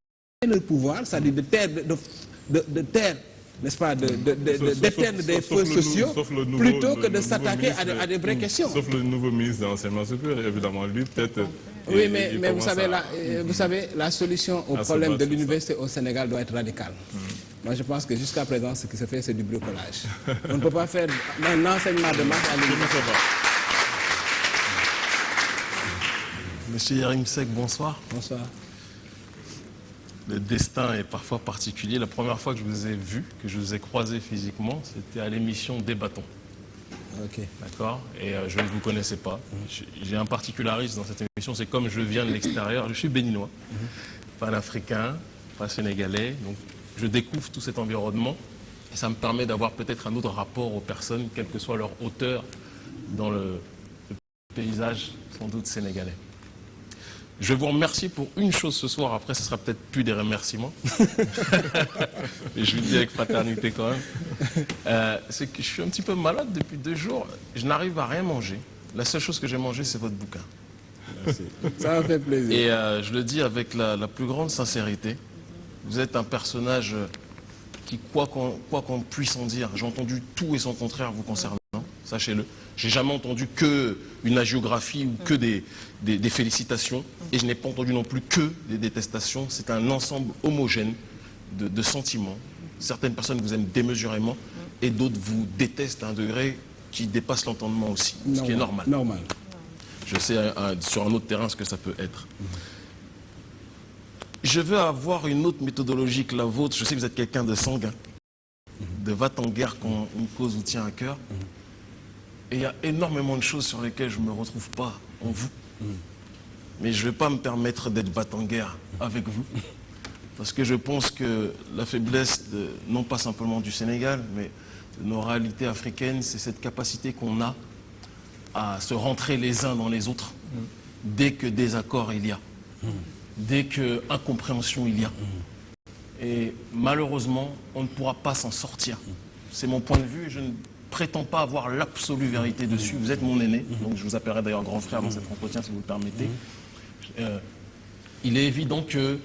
Speaker 2: leur pouvoir, c'est-à-dire de taire, n'est-ce pas, d'éteindre des feux sociaux, plutôt que de s'attaquer à des vraies questions.
Speaker 1: Sauf le nouveau ministre de l'enseignement supérieur, évidemment, lui peut-être...
Speaker 2: Oui, mais vous savez, la solution au problème de l'université au Sénégal doit être radicale. Moi, je pense que jusqu'à présent, ce qui se fait, c'est du bricolage. On ne peut pas faire un enseignement de maths à l'université.
Speaker 3: Monsieur Yerimsek, bonsoir.
Speaker 2: Bonsoir.
Speaker 3: Le destin est parfois particulier. La première fois que je vous ai vu, que je vous ai croisé physiquement, c'était à l'émission Débattons.
Speaker 2: Ok.
Speaker 3: D'accord. Et je ne vous connaissais pas. J'ai un particularisme dans cette émission, c'est comme je viens de l'extérieur, je suis béninois, panafricain, pas sénégalais, donc je découvre tout cet environnement et ça me permet d'avoir peut-être un autre rapport aux personnes, quelle que soit leur hauteur dans le paysage sans doute sénégalais. Je vous remercie pour une chose ce soir, après ce sera peut-être plus des remerciements, mais je vous le dis avec fraternité quand même, c'est que je suis un petit peu malade depuis 2 jours, je n'arrive à rien manger, la seule chose que j'ai mangé c'est votre bouquin.
Speaker 2: Merci. Ça me fait plaisir.
Speaker 3: Et je le dis avec la plus grande sincérité, vous êtes un personnage qui, quoi qu'on puisse en dire, j'ai entendu tout et son contraire vous concernant, sachez-le. J'ai jamais entendu que une hagiographie ou que des félicitations et je n'ai pas entendu non plus que des détestations. C'est un ensemble homogène de sentiments. Certaines personnes vous aiment démesurément et d'autres vous détestent à un degré qui dépasse l'entendement aussi, ce qui est normal.
Speaker 2: Normal.
Speaker 3: Je sais sur un autre terrain ce que ça peut être. Je veux avoir une autre méthodologie que la vôtre. Je sais que vous êtes quelqu'un de sanguin, de va-t-en-guerre quand une cause vous tient à cœur. Et il y a énormément de choses sur lesquelles je ne me retrouve pas en vous. Mais je ne vais pas me permettre d'être bat-en-guerre avec vous. Parce que je pense que la faiblesse, non pas simplement du Sénégal, mais de nos réalités africaines, c'est cette capacité qu'on a à se rentrer les uns dans les autres dès que désaccord il y a, dès que incompréhension il y a. Et malheureusement, on ne pourra pas s'en sortir. C'est mon point de vue. Je ne prétends pas avoir l'absolue vérité dessus. Vous êtes mon aîné, donc je vous appellerai d'ailleurs grand frère dans cet entretien si vous le permettez. Il est évident que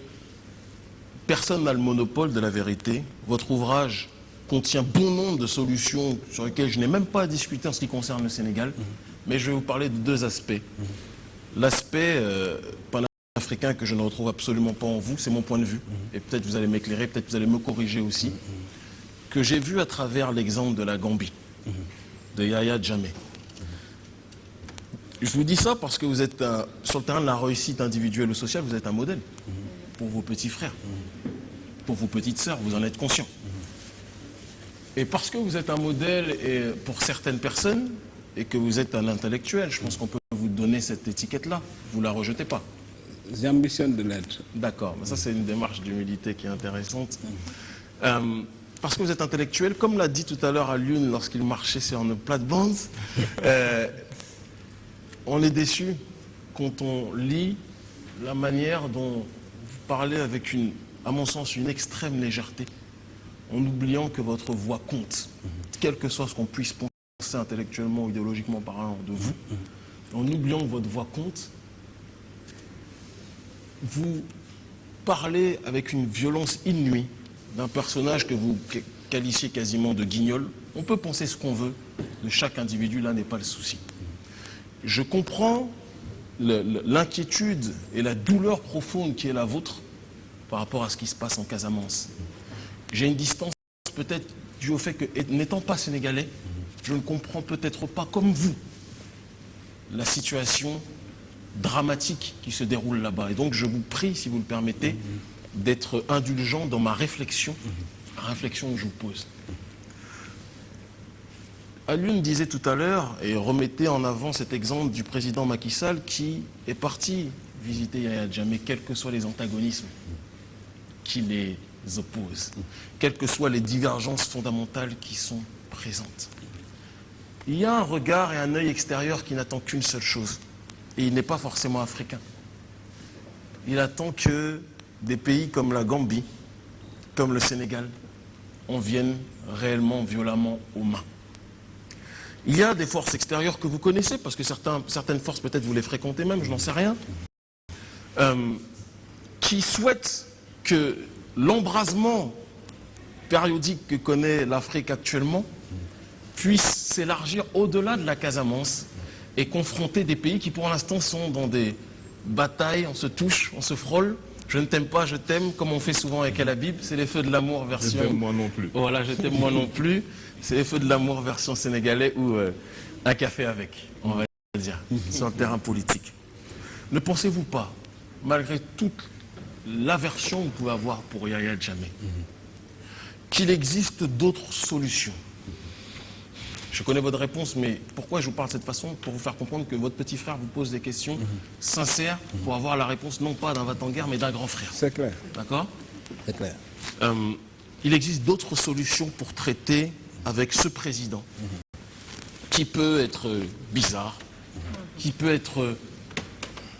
Speaker 3: personne n'a le monopole de la vérité. Votre ouvrage contient bon nombre de solutions sur lesquelles je n'ai même pas à discuter en ce qui concerne le Sénégal, mais je vais vous parler de 2 aspects. L'aspect panafricain que je ne retrouve absolument pas en vous, c'est mon point de vue, et peut-être vous allez m'éclairer, peut-être vous allez me corriger aussi, que j'ai vu à travers l'exemple de la Gambie, de Yahya Jammeh. Je vous dis ça parce que vous êtes, sur le terrain de la réussite individuelle ou sociale, vous êtes un modèle pour vos petits frères, pour vos petites sœurs, vous en êtes conscients. Et parce que vous êtes un modèle et pour certaines personnes, et que vous êtes un intellectuel, je pense qu'on peut vous donner cette étiquette-là, vous ne la rejetez pas.
Speaker 2: J'ambitionne de l'être.
Speaker 3: D'accord, ça c'est une démarche d'humilité qui est intéressante. Parce que vous êtes intellectuel, comme l'a dit tout à l'heure à Lune lorsqu'il marchait sur nos plates-bandes, on est déçu quand on lit la manière dont vous parlez avec, à mon sens, une extrême légèreté, en oubliant que votre voix compte, quel que soit ce qu'on puisse penser intellectuellement ou idéologiquement parlant de vous, en oubliant que votre voix compte, vous parlez avec une violence inouïe d'un personnage que vous qualifiez quasiment de guignol. On peut penser ce qu'on veut de chaque individu, là n'est pas le souci. Je comprends l'inquiétude et la douleur profonde qui est la vôtre par rapport à ce qui se passe en Casamance. J'ai une distance peut-être due au fait que, n'étant pas sénégalais, je ne comprends peut-être pas comme vous la situation dramatique qui se déroule là-bas. Et donc je vous prie, si vous le permettez, d'être indulgent dans ma réflexion, la réflexion que je vous pose. Alioune disait tout à l'heure, et remettait en avant cet exemple du président Macky Sall qui est parti visiter Yahya Jammeh, quels que soient les antagonismes qui les opposent, quelles que soient les divergences fondamentales qui sont présentes. Il y a un regard et un œil extérieur qui n'attend qu'une seule chose, et il n'est pas forcément africain. Il attend que des pays comme la Gambie, comme le Sénégal, en viennent réellement, violemment aux mains. Il y a des forces extérieures que vous connaissez, parce que certaines forces, peut-être vous les fréquentez même, je n'en sais rien, qui souhaitent que l'embrasement périodique que connaît l'Afrique actuellement puisse s'élargir au-delà de la Casamance et confronter des pays qui pour l'instant sont dans des batailles, on se touche, on se frôle. Je ne t'aime pas, je t'aime, comme on fait souvent avec El Habib, c'est les feux de l'amour version...
Speaker 1: Je t'aime moi non plus.
Speaker 3: Voilà, je t'aime moi non plus. C'est les feux de l'amour version sénégalais ou un café avec, on va dire, sur le terrain politique. Ne pensez-vous pas, malgré toute l'aversion que vous pouvez avoir pour Yahya Jammeh, qu'il existe d'autres solutions? Je connais votre réponse, mais pourquoi je vous parle de cette façon? Pour vous faire comprendre que votre petit frère vous pose des questions sincères pour avoir la réponse non pas d'un va-t-en-guerre, mais d'un grand frère.
Speaker 2: C'est clair.
Speaker 3: D'accord?
Speaker 2: C'est clair.
Speaker 3: Il existe d'autres solutions pour traiter avec ce président qui peut être bizarre, qui peut être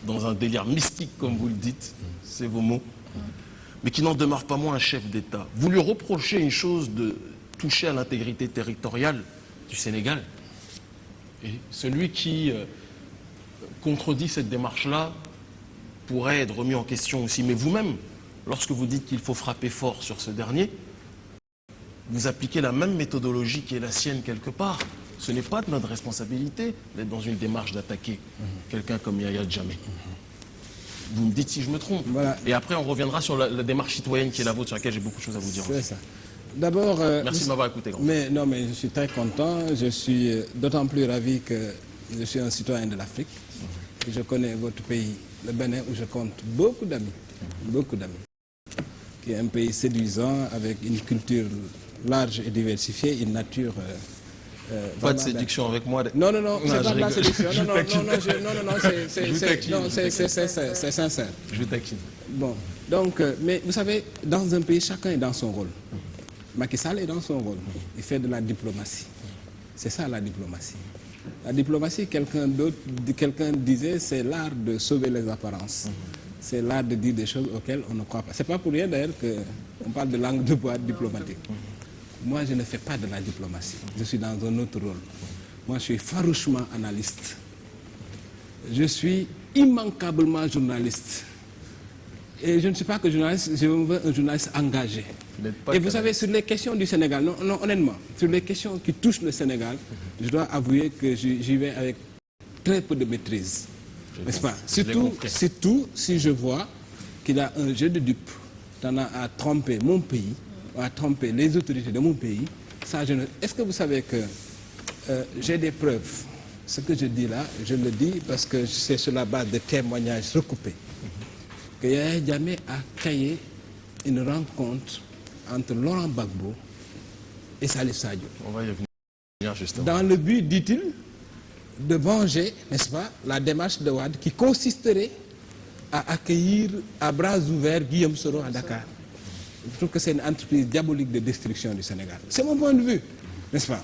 Speaker 3: dans un délire mystique, comme vous le dites, c'est vos mots, mais qui n'en demeure pas moins un chef d'État. Vous lui reprochez une chose de toucher à l'intégrité territoriale du Sénégal. Et celui qui contredit cette démarche-là pourrait être remis en question aussi. Mais vous-même, lorsque vous dites qu'il faut frapper fort sur ce dernier, vous appliquez la même méthodologie qui est la sienne quelque part. Ce n'est pas de notre responsabilité d'être dans une démarche d'attaquer quelqu'un comme Yahya Jammeh. Vous me dites si je me trompe.
Speaker 2: Voilà.
Speaker 3: Et après, on reviendra sur la démarche citoyenne qui est la vôtre, sur laquelle j'ai beaucoup de choses à vous dire.
Speaker 2: C'est ça. D'abord...
Speaker 3: Merci de m'avoir écouté.
Speaker 2: Mais je suis très content. Je suis d'autant plus ravi que je suis un citoyen de l'Afrique. Je connais votre pays, le Bénin, où je compte beaucoup d'amis. Beaucoup d'amis. Qui est un pays séduisant, avec une culture large et diversifiée, une nature...
Speaker 3: pas de séduction avec moi.
Speaker 2: Non, c'est pas de la séduction. C'est sincère.
Speaker 3: Je vous taquine.
Speaker 2: Bon, donc, mais vous savez, dans un pays, chacun est dans son rôle. Macky Sall est dans son rôle. Il fait de la diplomatie. C'est ça la diplomatie. La diplomatie, quelqu'un disait, c'est l'art de sauver les apparences. C'est l'art de dire des choses auxquelles on ne croit pas. C'est pas pour rien d'ailleurs qu'on parle de langue de bois diplomatique. Moi, je ne fais pas de la diplomatie. Je suis dans un autre rôle. Moi, je suis farouchement analyste. Je suis immanquablement journaliste. Et je ne suis pas que journaliste, je veux un journaliste engagé. Et vous savez, sur les questions du Sénégal, non, honnêtement, sur les questions qui touchent le Sénégal, je dois avouer que j'y vais avec très peu de maîtrise. N'est-ce pas? Surtout si je vois qu'il y a un jeu de dupes tendant à tromper mon pays, à tromper les autorités de mon pays. Est-ce que vous savez que j'ai des preuves? Ce que je dis là, je le dis parce que c'est sur la base de témoignages recoupés que Yahya Jammeh a créé une rencontre entre Laurent Gbagbo et Salif Sadio.
Speaker 3: On va y venir justement.
Speaker 2: Dans le but, dit-il, de venger, n'est-ce pas, la démarche de Wade qui consisterait à accueillir à bras ouverts Guillaume Soro à Dakar. Je trouve que c'est une entreprise diabolique de destruction du Sénégal. C'est mon point de vue, n'est-ce pas?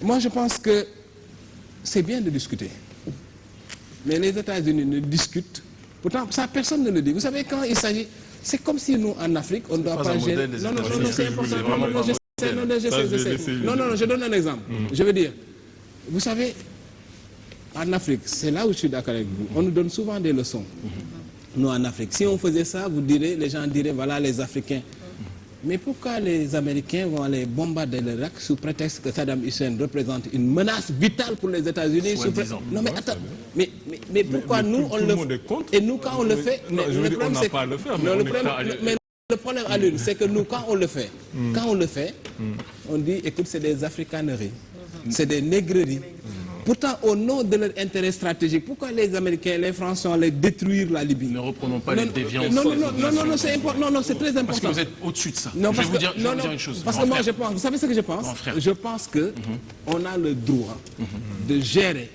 Speaker 2: Moi, je pense que c'est bien de discuter. Mais les États-Unis ne discutent. Pourtant, ça, personne ne le dit. Vous savez, quand il s'agit... C'est comme si nous, en Afrique, on ne doit pas gérer... Non, c'est important. Non, je donne un exemple. Je veux dire, vous savez, en Afrique, c'est là où je suis d'accord avec vous. On nous donne souvent des leçons. Nous, en Afrique. Si on faisait ça, les gens diraient, voilà les Africains. Mais pourquoi les Américains vont aller bombarder l'Irak sous prétexte que Saddam Hussein représente une menace vitale pour les États-Unis? Non, mais attends. Mais pourquoi nous, on le fait? Et nous, quand on le fait...
Speaker 1: on n'a pas à le faire,
Speaker 2: mais le problème à l'une, c'est que nous, quand on le fait, on dit, écoute, c'est des africaneries, c'est des négreries. Pourtant, au nom de leur intérêt stratégique, pourquoi les Américains et les Français allaient détruire la Libye?
Speaker 3: Ne reprenons pas les déviances.
Speaker 2: Non, c'est important. Non, c'est très important.
Speaker 3: Parce que vous êtes au-dessus de ça.
Speaker 2: Non,
Speaker 3: je vais vous dire une chose.
Speaker 2: Parce que moi, je pense, vous savez ce que je pense? Je pense qu'on a le droit de gérer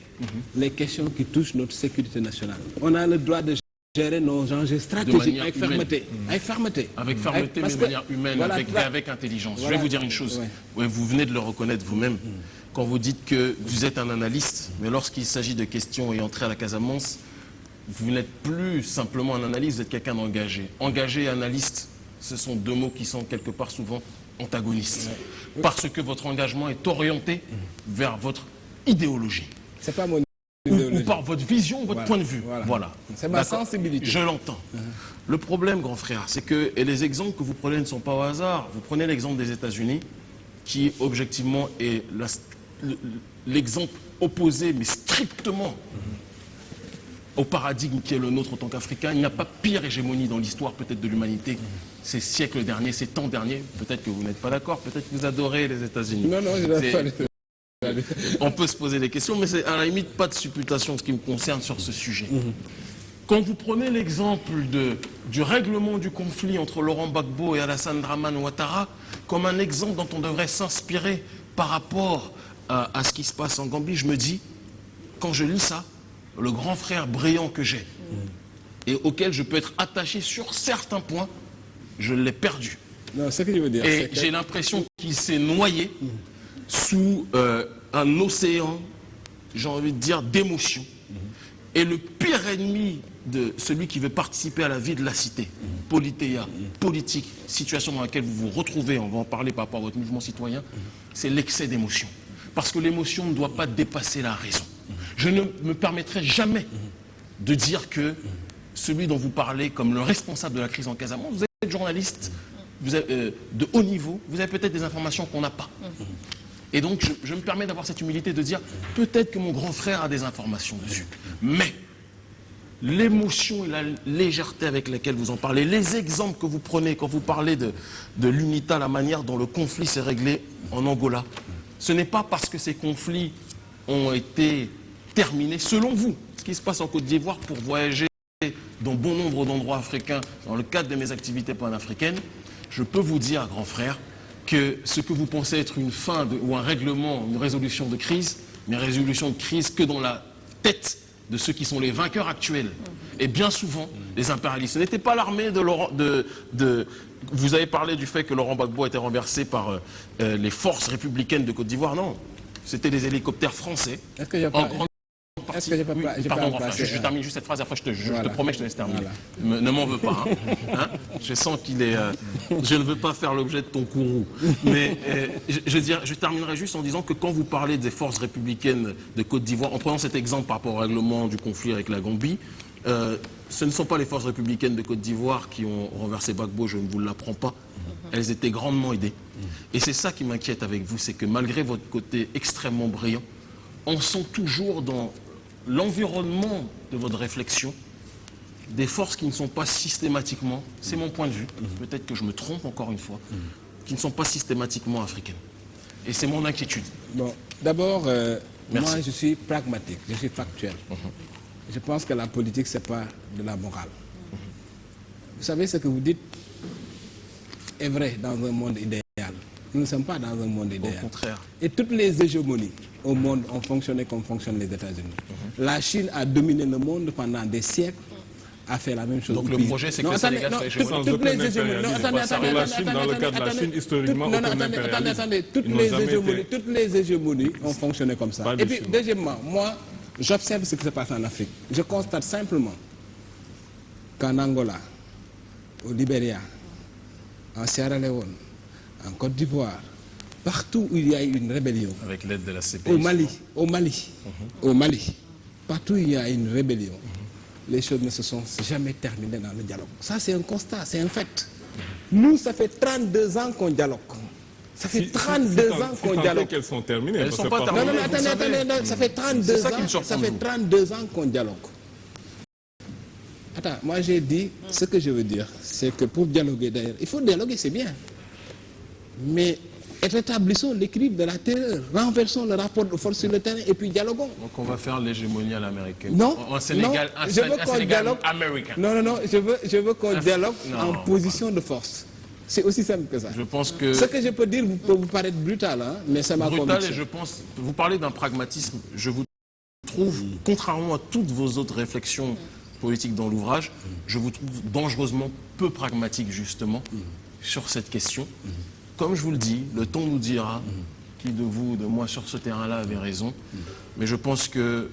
Speaker 2: les questions qui touchent notre sécurité nationale. On a le droit de gérer nos enjeux stratégiques avec fermeté. Avec fermeté,
Speaker 3: mais de manière humaine, voilà, avec intelligence. Voilà. Je vais vous dire une chose. Ouais, vous venez de le reconnaître vous-même. Quand vous dites que vous êtes un analyste, mais lorsqu'il s'agit de questions ayant trait à la Casamance, vous n'êtes plus simplement un analyste, vous êtes quelqu'un d'engagé. Engagé et analyste, ce sont deux mots qui sont quelque part souvent antagonistes. Parce que votre engagement est orienté vers votre idéologie.
Speaker 2: C'est pas mon
Speaker 3: Ou par votre vision, votre point de vue. Voilà.
Speaker 2: C'est ma sensibilité.
Speaker 3: Je l'entends. Le problème, grand frère, c'est que, et les exemples que vous prenez ne sont pas au hasard. Vous prenez l'exemple des États-Unis, qui objectivement est l'exemple opposé, mais strictement au paradigme qui est le nôtre en tant qu'Africain. Il n'y a pas pire hégémonie dans l'histoire peut-être de l'humanité ces siècles derniers, ces temps derniers. Peut-être que vous n'êtes pas d'accord, peut-être que vous adorez les États-Unis.
Speaker 2: Non, je ne pas.
Speaker 3: On peut se poser des questions, mais c'est à la limite pas de supputation ce qui me concerne sur ce sujet. Quand vous prenez l'exemple du règlement du conflit entre Laurent Gbagbo et Alassane Dramane Ouattara comme un exemple dont on devrait s'inspirer par rapport à ce qui se passe en Gambie, je me dis, quand je lis ça, le grand frère brillant que j'ai et auquel je peux être attaché sur certains points, je l'ai perdu.
Speaker 2: Non, ce que je veux dire,
Speaker 3: et j'ai l'impression qu'il s'est noyé sous un océan, j'ai envie de dire, d'émotions. Et le pire ennemi de celui qui veut participer à la vie de la cité, politéa, politique, situation dans laquelle vous vous retrouvez, on va en parler par rapport à votre mouvement citoyen, c'est l'excès d'émotion. Parce que l'émotion ne doit pas dépasser la raison. Je ne me permettrai jamais de dire que celui dont vous parlez comme le responsable de la crise en Casamance, vous êtes journaliste vous avez, de haut niveau, vous avez peut-être des informations qu'on n'a pas. Et donc, je me permets d'avoir cette humilité de dire, peut-être que mon grand frère a des informations dessus. Mais l'émotion et la légèreté avec laquelle vous en parlez, les exemples que vous prenez quand vous parlez de l'UNITA, la manière dont le conflit s'est réglé en Angola, ce n'est pas parce que ces conflits ont été terminés, selon vous, ce qui se passe en Côte d'Ivoire pour voyager dans bon nombre d'endroits africains, dans le cadre de mes activités panafricaines, je peux vous dire, grand frère, que ce que vous pensez être une fin ou un règlement, une résolution de crise, mais résolution de crise que dans la tête de ceux qui sont les vainqueurs actuels. Et bien souvent, les impérialistes. Ce n'était pas l'armée de Vous avez parlé du fait que Laurent Gbagbo a été renversé par les forces républicaines de Côte d'Ivoire. Non, c'était les hélicoptères français.
Speaker 2: Est-ce que j'ai pas...
Speaker 3: Pardon, je termine juste cette phrase, après je te promets que je te laisse terminer. Ne m'en veux pas. Hein. Je sens qu'il est... je ne veux pas faire l'objet de ton courroux. Mais je terminerai juste en disant que quand vous parlez des forces républicaines de Côte d'Ivoire, en prenant cet exemple par rapport au règlement du conflit avec la Gambie, ce ne sont pas les forces républicaines de Côte d'Ivoire qui ont renversé Gbagbo, je ne vous l'apprends pas. Elles étaient grandement aidées. Et c'est ça qui m'inquiète avec vous, c'est que malgré votre côté extrêmement brillant, on sent toujours dans l'environnement de votre réflexion des forces qui ne sont pas systématiquement, c'est mon point de vue, peut-être que je me trompe encore une fois, qui ne sont pas systématiquement africaines. Et c'est mon inquiétude.
Speaker 2: Bon, d'abord, moi je suis pragmatique, je suis factuel. Je pense que la politique, ce n'est pas de la morale. Vous savez, ce que vous dites est vrai dans un monde idéal. Nous ne sommes pas dans un monde idéal.
Speaker 3: Au contraire.
Speaker 2: Et toutes les hégémonies au monde ont fonctionné comme fonctionnent les États-Unis. La Chine a dominé le monde pendant des siècles, a fait la même chose.
Speaker 3: Donc le projet, c'est que le Sénégal soit hégémonique.
Speaker 2: Toutes les hégémonies.
Speaker 1: Dans le cas de la Chine, historiquement,
Speaker 2: attendez, toutes les hégémonies ont fonctionné comme ça. Et puis, deuxièmement, moi, j'observe ce qui se passe en Afrique. Je constate simplement qu'en Angola, au Libéria, en Sierra Leone, en Côte d'Ivoire, partout où il y a eu une rébellion,
Speaker 3: avec l'aide de la CPI,
Speaker 2: au Mali, partout où il y a une rébellion, les choses ne se sont jamais terminées dans le dialogue. Ça, c'est un constat, c'est un fait. Nous, ça fait 32 ans qu'on dialogue. Ça fait 32 ans qu'on dialogue.
Speaker 1: Qu'elles sont terminées.
Speaker 3: Elles sont pas terminées.
Speaker 2: Non, attendez, ça fait 32 ans qu'on dialogue. Attends, moi j'ai dit, ce que je veux dire, c'est que pour dialoguer d'ailleurs, il faut dialoguer, c'est bien. Mais rétablissons l'équilibre de la terreur, renversons le rapport de force sur le terrain et puis dialoguons.
Speaker 3: Donc on va faire l'hégémonie à l'américaine.
Speaker 2: Non,
Speaker 3: un Sénégal,
Speaker 2: non, je veux qu'on dialogue
Speaker 3: américain.
Speaker 2: Non, je veux qu'on dialogue en position de force. C'est aussi simple que ça.
Speaker 3: Je pense que...
Speaker 2: Ce que je peux dire peut vous paraître brutal, hein, mais c'est ma conviction.
Speaker 3: Brutal, et je pense... Vous parlez d'un pragmatisme, je vous trouve, contrairement à toutes vos autres réflexions politiques dans l'ouvrage, je vous trouve dangereusement peu pragmatique, justement, sur cette question. Comme je vous le dis, le temps nous dira qui de vous, de moi, sur ce terrain-là avait raison. Mais je pense que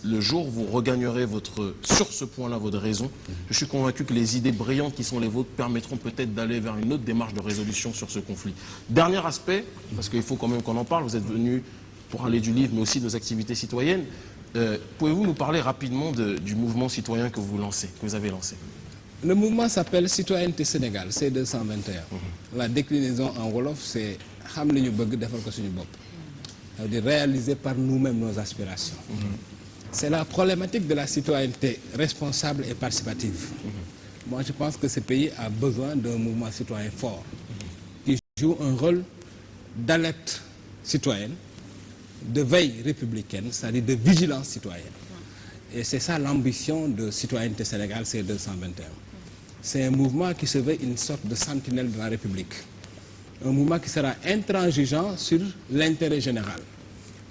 Speaker 3: le jour où vous regagnerez sur ce point-là votre raison, je suis convaincu que les idées brillantes qui sont les vôtres permettront peut-être d'aller vers une autre démarche de résolution sur ce conflit. Dernier aspect, parce qu'il faut quand même qu'on en parle, vous êtes venu pour parler du livre, mais aussi de vos activités citoyennes. Pouvez-vous nous parler rapidement du mouvement citoyen que vous avez lancé?
Speaker 2: Le mouvement s'appelle Citoyenneté Sénégal, C221. La déclinaison en Wolof, c'est xam li ñu bëgg defal ko suñu bopp. Ça veut dire réaliser par nous-mêmes nos aspirations. C'est la problématique de la citoyenneté responsable et participative. Moi, je pense que ce pays a besoin d'un mouvement citoyen fort qui joue un rôle d'alerte citoyenne, de veille républicaine, c'est-à-dire de vigilance citoyenne. Et c'est ça l'ambition de Citoyenneté Sénégal C221. C'est un mouvement qui se veut une sorte de sentinelle de la République. Un mouvement qui sera intransigeant sur l'intérêt général.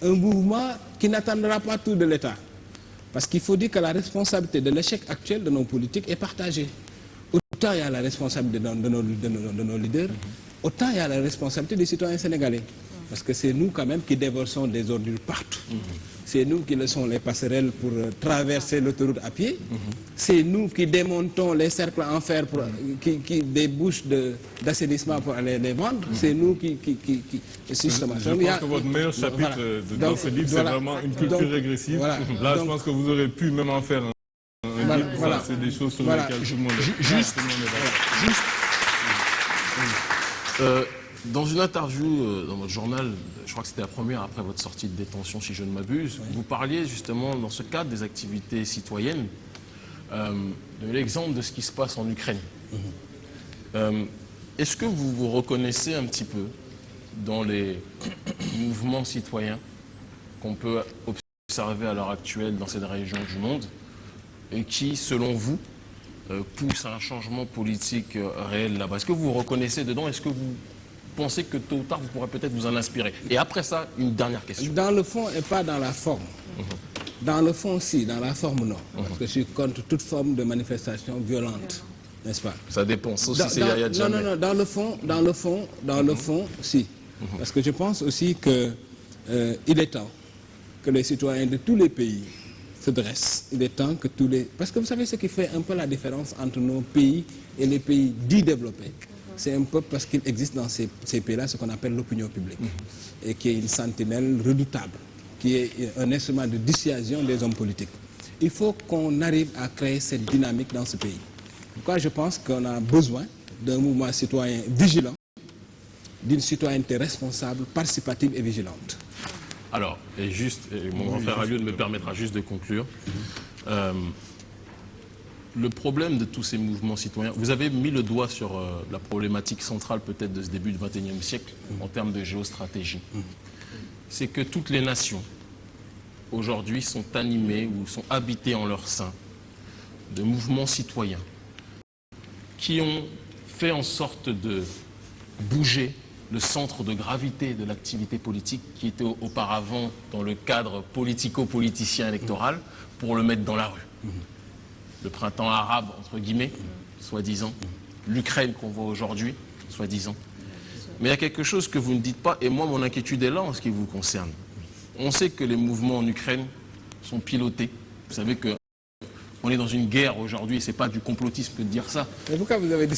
Speaker 2: Un mouvement qui n'attendra pas tout de l'État. Parce qu'il faut dire que la responsabilité de l'échec actuel de nos politiques est partagée. Autant il y a la responsabilité de nos leaders, autant il y a la responsabilité des citoyens sénégalais. Parce que c'est nous quand même qui déversons des ordures partout. C'est nous qui laissons les passerelles pour traverser l'autoroute à pied. C'est nous qui démontons les cercles en fer qui débouchent d'assainissement pour aller les vendre. C'est nous qui justement.
Speaker 1: Je pense que votre meilleur chapitre dans ce livre, c'est vraiment une culture régressive. Voilà. Là, je pense que vous aurez pu même en faire un livre. Voilà. C'est des choses sur lesquelles tout le monde est
Speaker 3: dans une interview dans votre journal, je crois que c'était la première après votre sortie de détention, si je ne m'abuse, vous parliez justement dans ce cadre des activités citoyennes de l'exemple de ce qui se passe en Ukraine. Est-ce que vous vous reconnaissez un petit peu dans les mouvements citoyens qu'on peut observer à l'heure actuelle dans cette région du monde et qui, selon vous, poussent à un changement politique réel là-bas? Est-ce que vous vous reconnaissez dedans? Est-ce que vous pensez que tôt ou tard, vous pourrez peut-être vous en inspirer? Et après ça, une dernière question.
Speaker 2: Dans le fond et pas dans la forme. Dans le fond, si. Dans la forme, non. Parce que je suis contre toute forme de manifestation violente. N'est-ce pas?
Speaker 3: Ça dépend. Sauf si c'est Yaya Jammeh.
Speaker 2: Non, dans le fond, si. Parce que je pense aussi que il est temps que les citoyens de tous les pays se dressent. Il est temps que tous les... Parce que vous savez ce qui fait un peu la différence entre nos pays et les pays dits développés. C'est un peu parce qu'il existe dans ces pays-là ce qu'on appelle l'opinion publique, et qui est une sentinelle redoutable, qui est un instrument de dissuasion des hommes politiques. Il faut qu'on arrive à créer cette dynamique dans ce pays. Pourquoi je pense qu'on a besoin d'un mouvement citoyen vigilant, d'une citoyenneté responsable, participative et vigilante.
Speaker 3: Alors, mon grand frère Aliou me permettra juste de conclure. Le problème de tous ces mouvements citoyens, vous avez mis le doigt sur la problématique centrale peut-être de ce début du XXIe siècle en termes de géostratégie. C'est que toutes les nations aujourd'hui sont animées ou sont habitées en leur sein de mouvements citoyens qui ont fait en sorte de bouger le centre de gravité de l'activité politique qui était auparavant dans le cadre politico-politicien électoral pour le mettre dans la rue. Le printemps arabe, entre guillemets, soi-disant, l'Ukraine qu'on voit aujourd'hui, soi-disant. Mais il y a quelque chose que vous ne dites pas, et moi mon inquiétude est là en ce qui vous concerne. On sait que les mouvements en Ukraine sont pilotés. Vous savez que on est dans une guerre aujourd'hui, c'est pas du complotisme que de dire ça.
Speaker 2: Mais pourquoi vous avez dit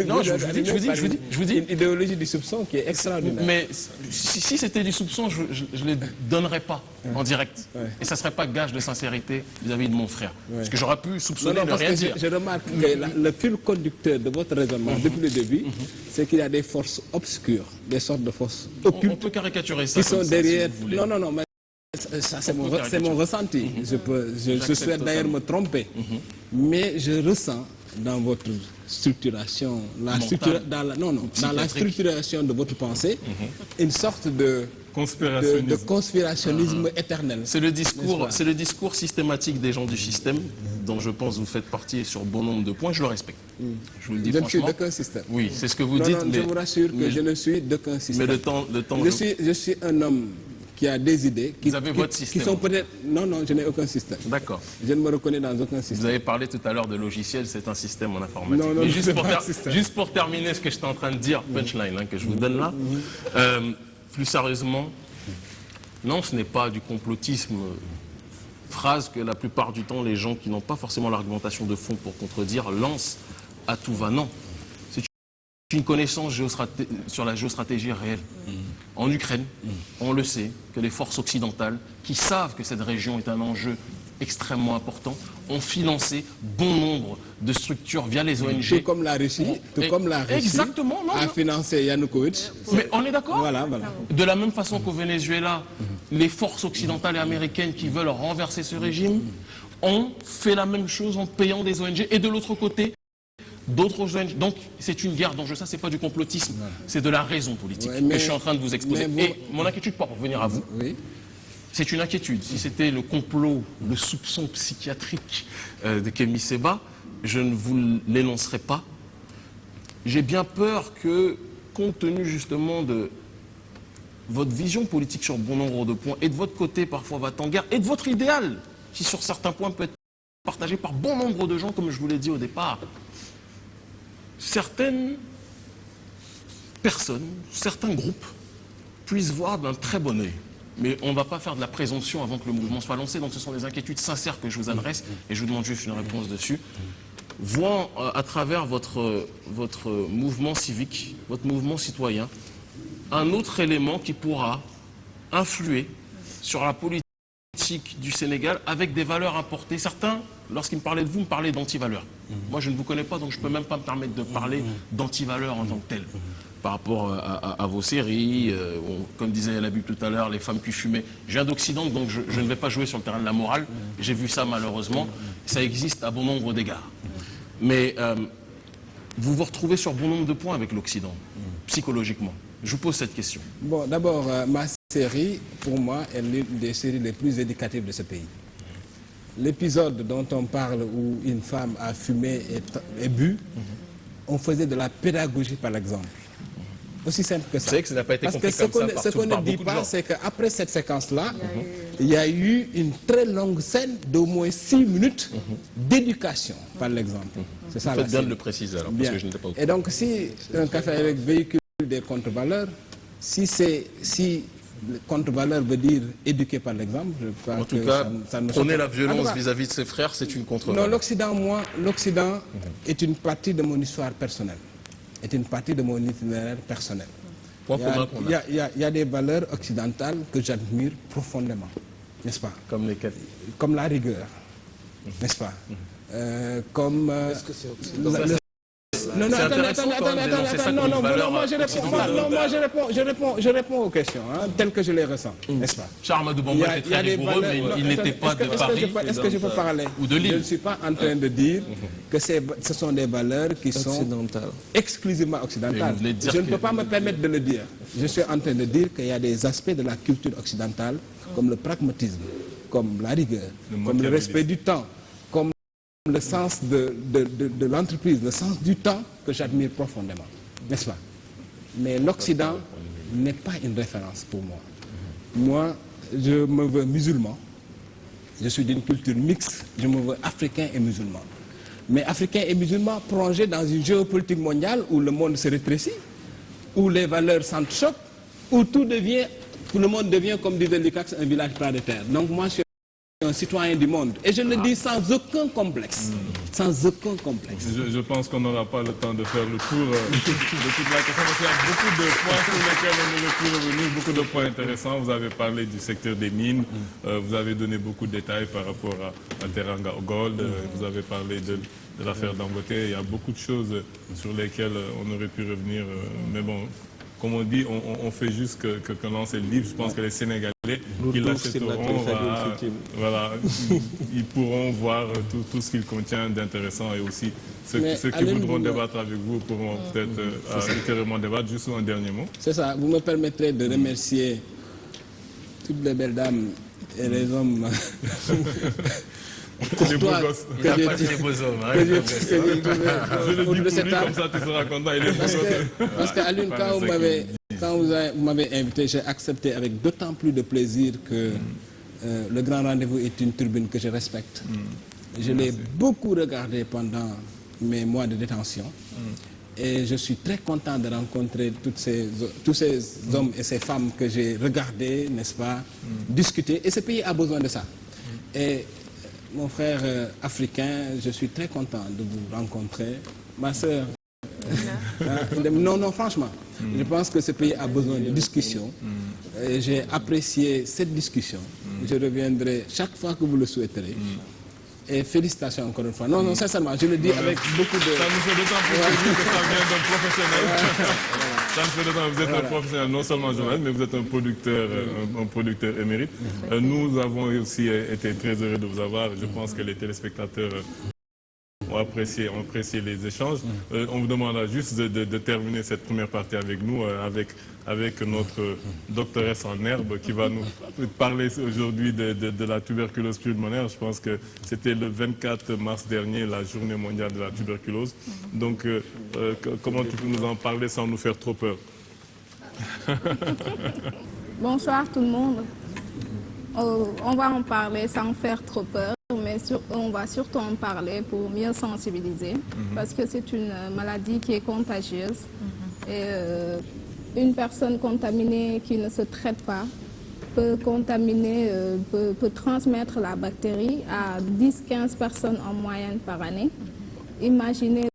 Speaker 3: non, je vous dis.
Speaker 2: Une idéologie du soupçon qui est extraordinaire.
Speaker 3: Mais si c'était du soupçon, je ne les donnerais pas en direct. Et ça ne serait pas gage de sincérité vis-à-vis de mon frère. Parce que j'aurais pu soupçonner de rien dire.
Speaker 2: Je remarque que le fil conducteur de votre raisonnement depuis le début, c'est qu'il y a des forces obscures, des sortes de forces occultes.
Speaker 3: On peut caricaturer ça
Speaker 2: qui sont derrière.
Speaker 3: Si vous voulez.
Speaker 2: Non, mais ça, c'est mon ressenti. Je souhaite d'ailleurs me tromper. Mais je ressens dans votre structuration, dans la structuration de votre pensée, une sorte de conspirationnisme éternel.
Speaker 3: C'est le discours systématique des gens du système, dont je pense que vous faites partie sur bon nombre de points. Je le respecte. Je vous le dis franchement.
Speaker 2: Je ne suis d'aucun système.
Speaker 3: Oui, c'est ce que vous dites.
Speaker 2: Mais je vous rassure que je ne suis d'aucun système.
Speaker 3: Mais le temps
Speaker 2: je suis un homme qui a des idées qui sont peut-être... Non, je n'ai aucun système.
Speaker 3: D'accord.
Speaker 2: Je ne me reconnais dans aucun système.
Speaker 3: Vous avez parlé tout à l'heure de logiciel, c'est un système en informatique.
Speaker 2: Non,
Speaker 3: mais juste pour terminer ce que j'étais en train de dire, punchline que je vous donne là, plus sérieusement, non, ce n'est pas du complotisme phrase que la plupart du temps, les gens qui n'ont pas forcément l'argumentation de fond pour contredire lancent à tout va. Non. C'est une connaissance sur la géostratégie réelle. En Ukraine, on le sait, que les forces occidentales, qui savent que cette région est un enjeu extrêmement important, ont financé bon nombre de structures via les ONG.
Speaker 2: Tout comme la Russie,
Speaker 3: Exactement, non,
Speaker 2: a financé Yanukovych.
Speaker 3: Mais on est d'accord.
Speaker 2: Voilà.
Speaker 3: De la même façon qu'au Venezuela, les forces occidentales et américaines qui veulent renverser ce régime ont fait la même chose en payant des ONG. Et de l'autre côté, d'autres ONG. Donc c'est une guerre d'enjeux. Ça, c'est pas du complotisme, c'est de la raison politique que je suis en train de vous exposer. Et mon inquiétude, pour revenir à vous, c'est une inquiétude. Si c'était le complot, le soupçon psychiatrique de Kémy Séba, je ne vous l'énoncerai pas. J'ai bien peur que, compte tenu justement de votre vision politique sur bon nombre de points, et de votre côté parfois va-t-en-guerre, et de votre idéal, qui sur certains points peut être partagé par bon nombre de gens, comme je vous l'ai dit au départ, certaines personnes, certains groupes puissent voir d'un très bon œil. Mais on ne va pas faire de la présomption avant que le mouvement soit lancé. Donc ce sont des inquiétudes sincères que je vous adresse et je vous demande juste une réponse dessus. Voyant à travers votre mouvement civique, votre mouvement citoyen, un autre élément qui pourra influer sur la politique du Sénégal avec des valeurs importées. Certains, lorsqu'ils me parlaient de vous, me parlaient d'antivaleurs. Moi, je ne vous connais pas, donc je ne peux même pas me permettre de parler d'antivaleurs en tant que telles. Par rapport à vos séries, comme disait Yalabi tout à l'heure, les femmes qui fumaient. Je viens d'Occident, donc je ne vais pas jouer sur le terrain de la morale. J'ai vu ça malheureusement. Ça existe à bon nombre d'égards. Mais vous vous retrouvez sur bon nombre de points avec l'Occident, psychologiquement. Je vous pose cette question.
Speaker 2: Bon, d'abord, ma série, pour moi, est l'une des séries les plus éducatives de ce pays. L'épisode dont on parle où une femme a fumé et bu, on faisait de la pédagogie par l'exemple. Aussi simple que ça.
Speaker 3: Vous savez que ça n'a pas été compris comme ça
Speaker 2: ce qu'on ne dit pas, c'est qu'après cette séquence-là, il y a eu une très longue scène d'au moins 6 minutes d'éducation, par l'exemple. C'est ça.
Speaker 3: Vous faites bien de le préciser alors, parce que je n'étais pas au courant.
Speaker 2: Et donc, si un café avec véhicule des contre-valeurs, si le contre-valeur veut dire éduquer par l'exemple, je crois
Speaker 3: en tout cas, prôner la violence
Speaker 2: cas,
Speaker 3: vis-à-vis de ses frères, c'est une contre-valeur.
Speaker 2: Non, l'Occident est une partie de mon histoire personnelle. Est une partie de mon itinéraire personnel. Il y a des valeurs occidentales que j'admire profondément, n'est-ce pas?
Speaker 3: Comme lesquelles?
Speaker 2: Comme la rigueur, n'est-ce pas? Comme... Est-ce que c'est occidental? Non, je réponds aux questions, telles que je les ressens, n'est-ce pas?
Speaker 3: Charles Bamba était très rigoureux, mais il n'était pas de Paris.
Speaker 2: Est-ce que je peux parler?
Speaker 3: Ou de Lille.
Speaker 2: Je ne suis pas en train de dire que ce sont des valeurs qui sont exclusivement occidentales. Je ne peux pas me permettre de le dire. Je suis en train de dire qu'il y a des aspects de la culture occidentale, comme le pragmatisme, comme la rigueur, comme le respect du temps, comme le sens de l'entreprise, le sens du temps que j'admire profondément, n'est-ce pas? Mais l'Occident n'est pas une référence pour moi. Moi, je me veux musulman, je suis d'une culture mixte, je me veux africain et musulman. Mais africain et musulman plongés dans une géopolitique mondiale où le monde se rétrécit, où les valeurs s'entrechoquent, où tout le monde devient, comme disait Lukács, un village plat de terre. Donc moi, je suis un citoyen du monde. Et je le dis sans aucun complexe. Sans aucun complexe.
Speaker 1: Je pense qu'on n'aura pas le temps de faire le tour de toute la question, parce qu'il y a beaucoup de points sur lesquels on aurait pu revenir, beaucoup de points intéressants. Vous avez parlé du secteur des mines, vous avez donné beaucoup de détails par rapport à Teranga Gold, vous avez parlé de l'affaire Dangote. Il y a beaucoup de choses sur lesquelles on aurait pu revenir, mais bon... Comme on dit, on fait juste que lancer le livre. Je pense que les Sénégalais qui l'achèteront, voilà, ils pourront voir tout ce qu'il contient d'intéressant et aussi ceux qui voudront débattre avec vous pourront peut-être ultérieurement débattre. Juste un dernier mot.
Speaker 2: C'est ça. Vous me permettrez de remercier toutes les belles dames et les hommes.
Speaker 1: Les beaux gosses.
Speaker 3: Il n'a pas dit les beaux hommes.
Speaker 1: Je le dis pour lui, comme ça tu seras content.
Speaker 2: Parce qu'à l'une, quand vous m'avez invité, j'ai accepté avec d'autant plus de plaisir que le grand rendez-vous est une tribune que je respecte. Je l'ai beaucoup regardé pendant mes mois de détention. Et je suis très content de rencontrer tous ces hommes et ces femmes que j'ai regardés, n'est-ce pas, discuter. Et ce pays a besoin de ça. Et mon frère africain, je suis très content de vous rencontrer. Ma sœur, non, franchement, je pense que ce pays a besoin de discussion. J'ai apprécié cette discussion. Je reviendrai chaque fois que vous le souhaiterez. Et félicitations encore une fois. Non, sincèrement, je le dis avec beaucoup de...
Speaker 1: Ça nous fait d'autant plus plaisir que ça vient d'un professionnel. Ça nous fait d'autant plus, vous êtes un professionnel, non seulement journaliste, mais vous êtes un producteur émérite. Nous avons aussi été très heureux de vous avoir. Je pense que les téléspectateurs ont apprécié les échanges. On vous demandera juste de terminer cette première partie avec nous, avec notre doctoresse en herbe qui va nous parler aujourd'hui de la tuberculose pulmonaire. Je pense que c'était le 24 mars dernier, la journée mondiale de la tuberculose. Donc, comment tu peux nous en parler sans nous faire trop peur?
Speaker 6: Bonsoir tout le monde. On va en parler sans faire trop peur, mais on va surtout en parler pour mieux sensibiliser, parce que c'est une maladie qui est contagieuse. Et une personne contaminée qui ne se traite pas peut transmettre la bactérie à 10-15 personnes en moyenne par année. Imaginez